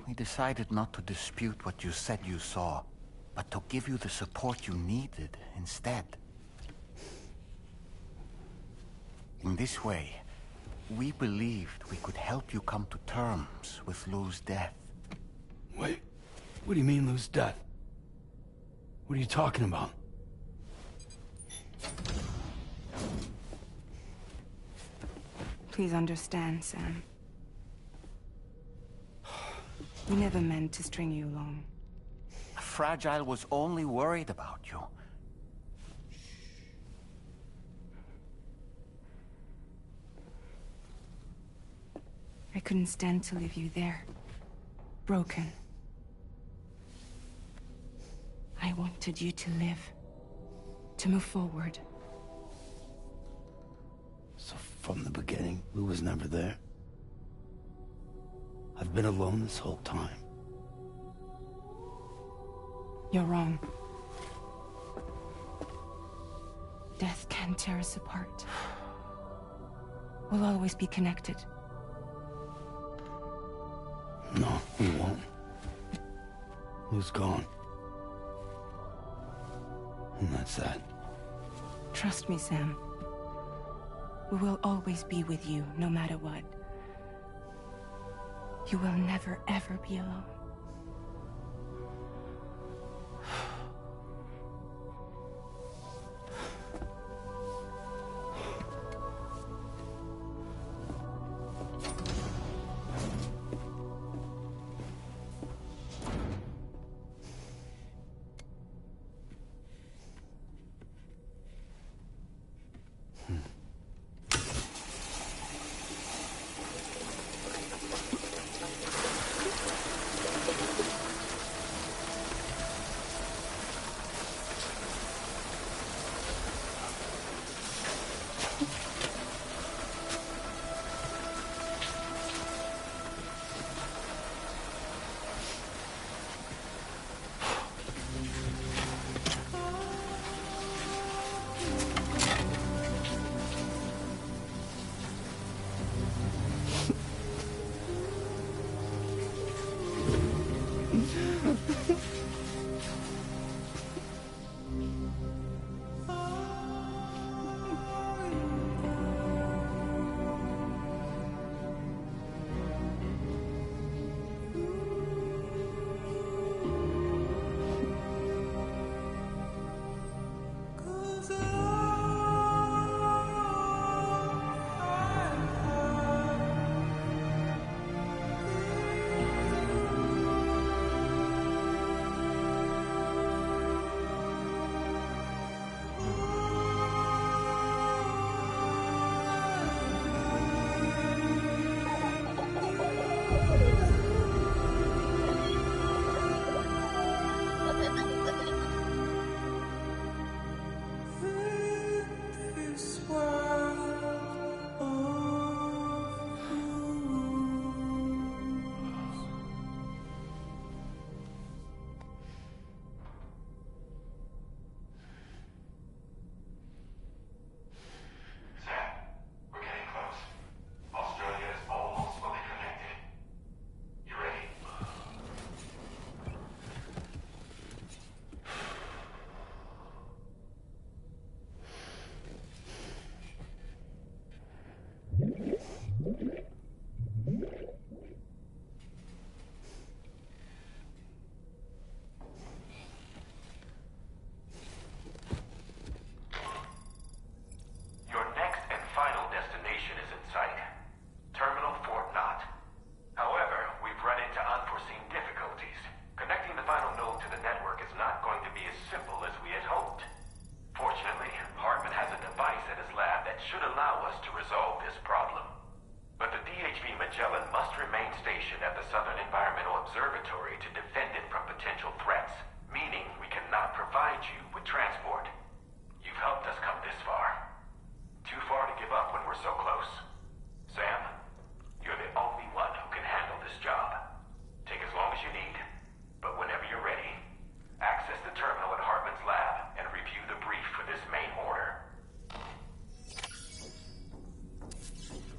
We decided not to dispute what you said you saw, but to give you the support you needed instead. In this way, we believed we could help you come to terms with Lou's death. Wait, what do you mean Lou's death? What are you talking about? Please understand, Sam. We never meant to string you along. Fragile was only worried about you. I couldn't stand to leave you there. Broken. I wanted you to live. To move forward. From the beginning, Lou was never there. I've been alone this whole time. You're wrong. Death can tear us apart. We'll always be connected. No, we won't. Lou's gone. And that's that. Trust me, Sam. We will always be with you, no matter what. You will never, ever be alone.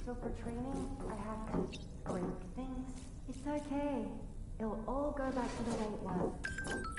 So for training, I have to break things. It's okay. It'll all go back to the way it was.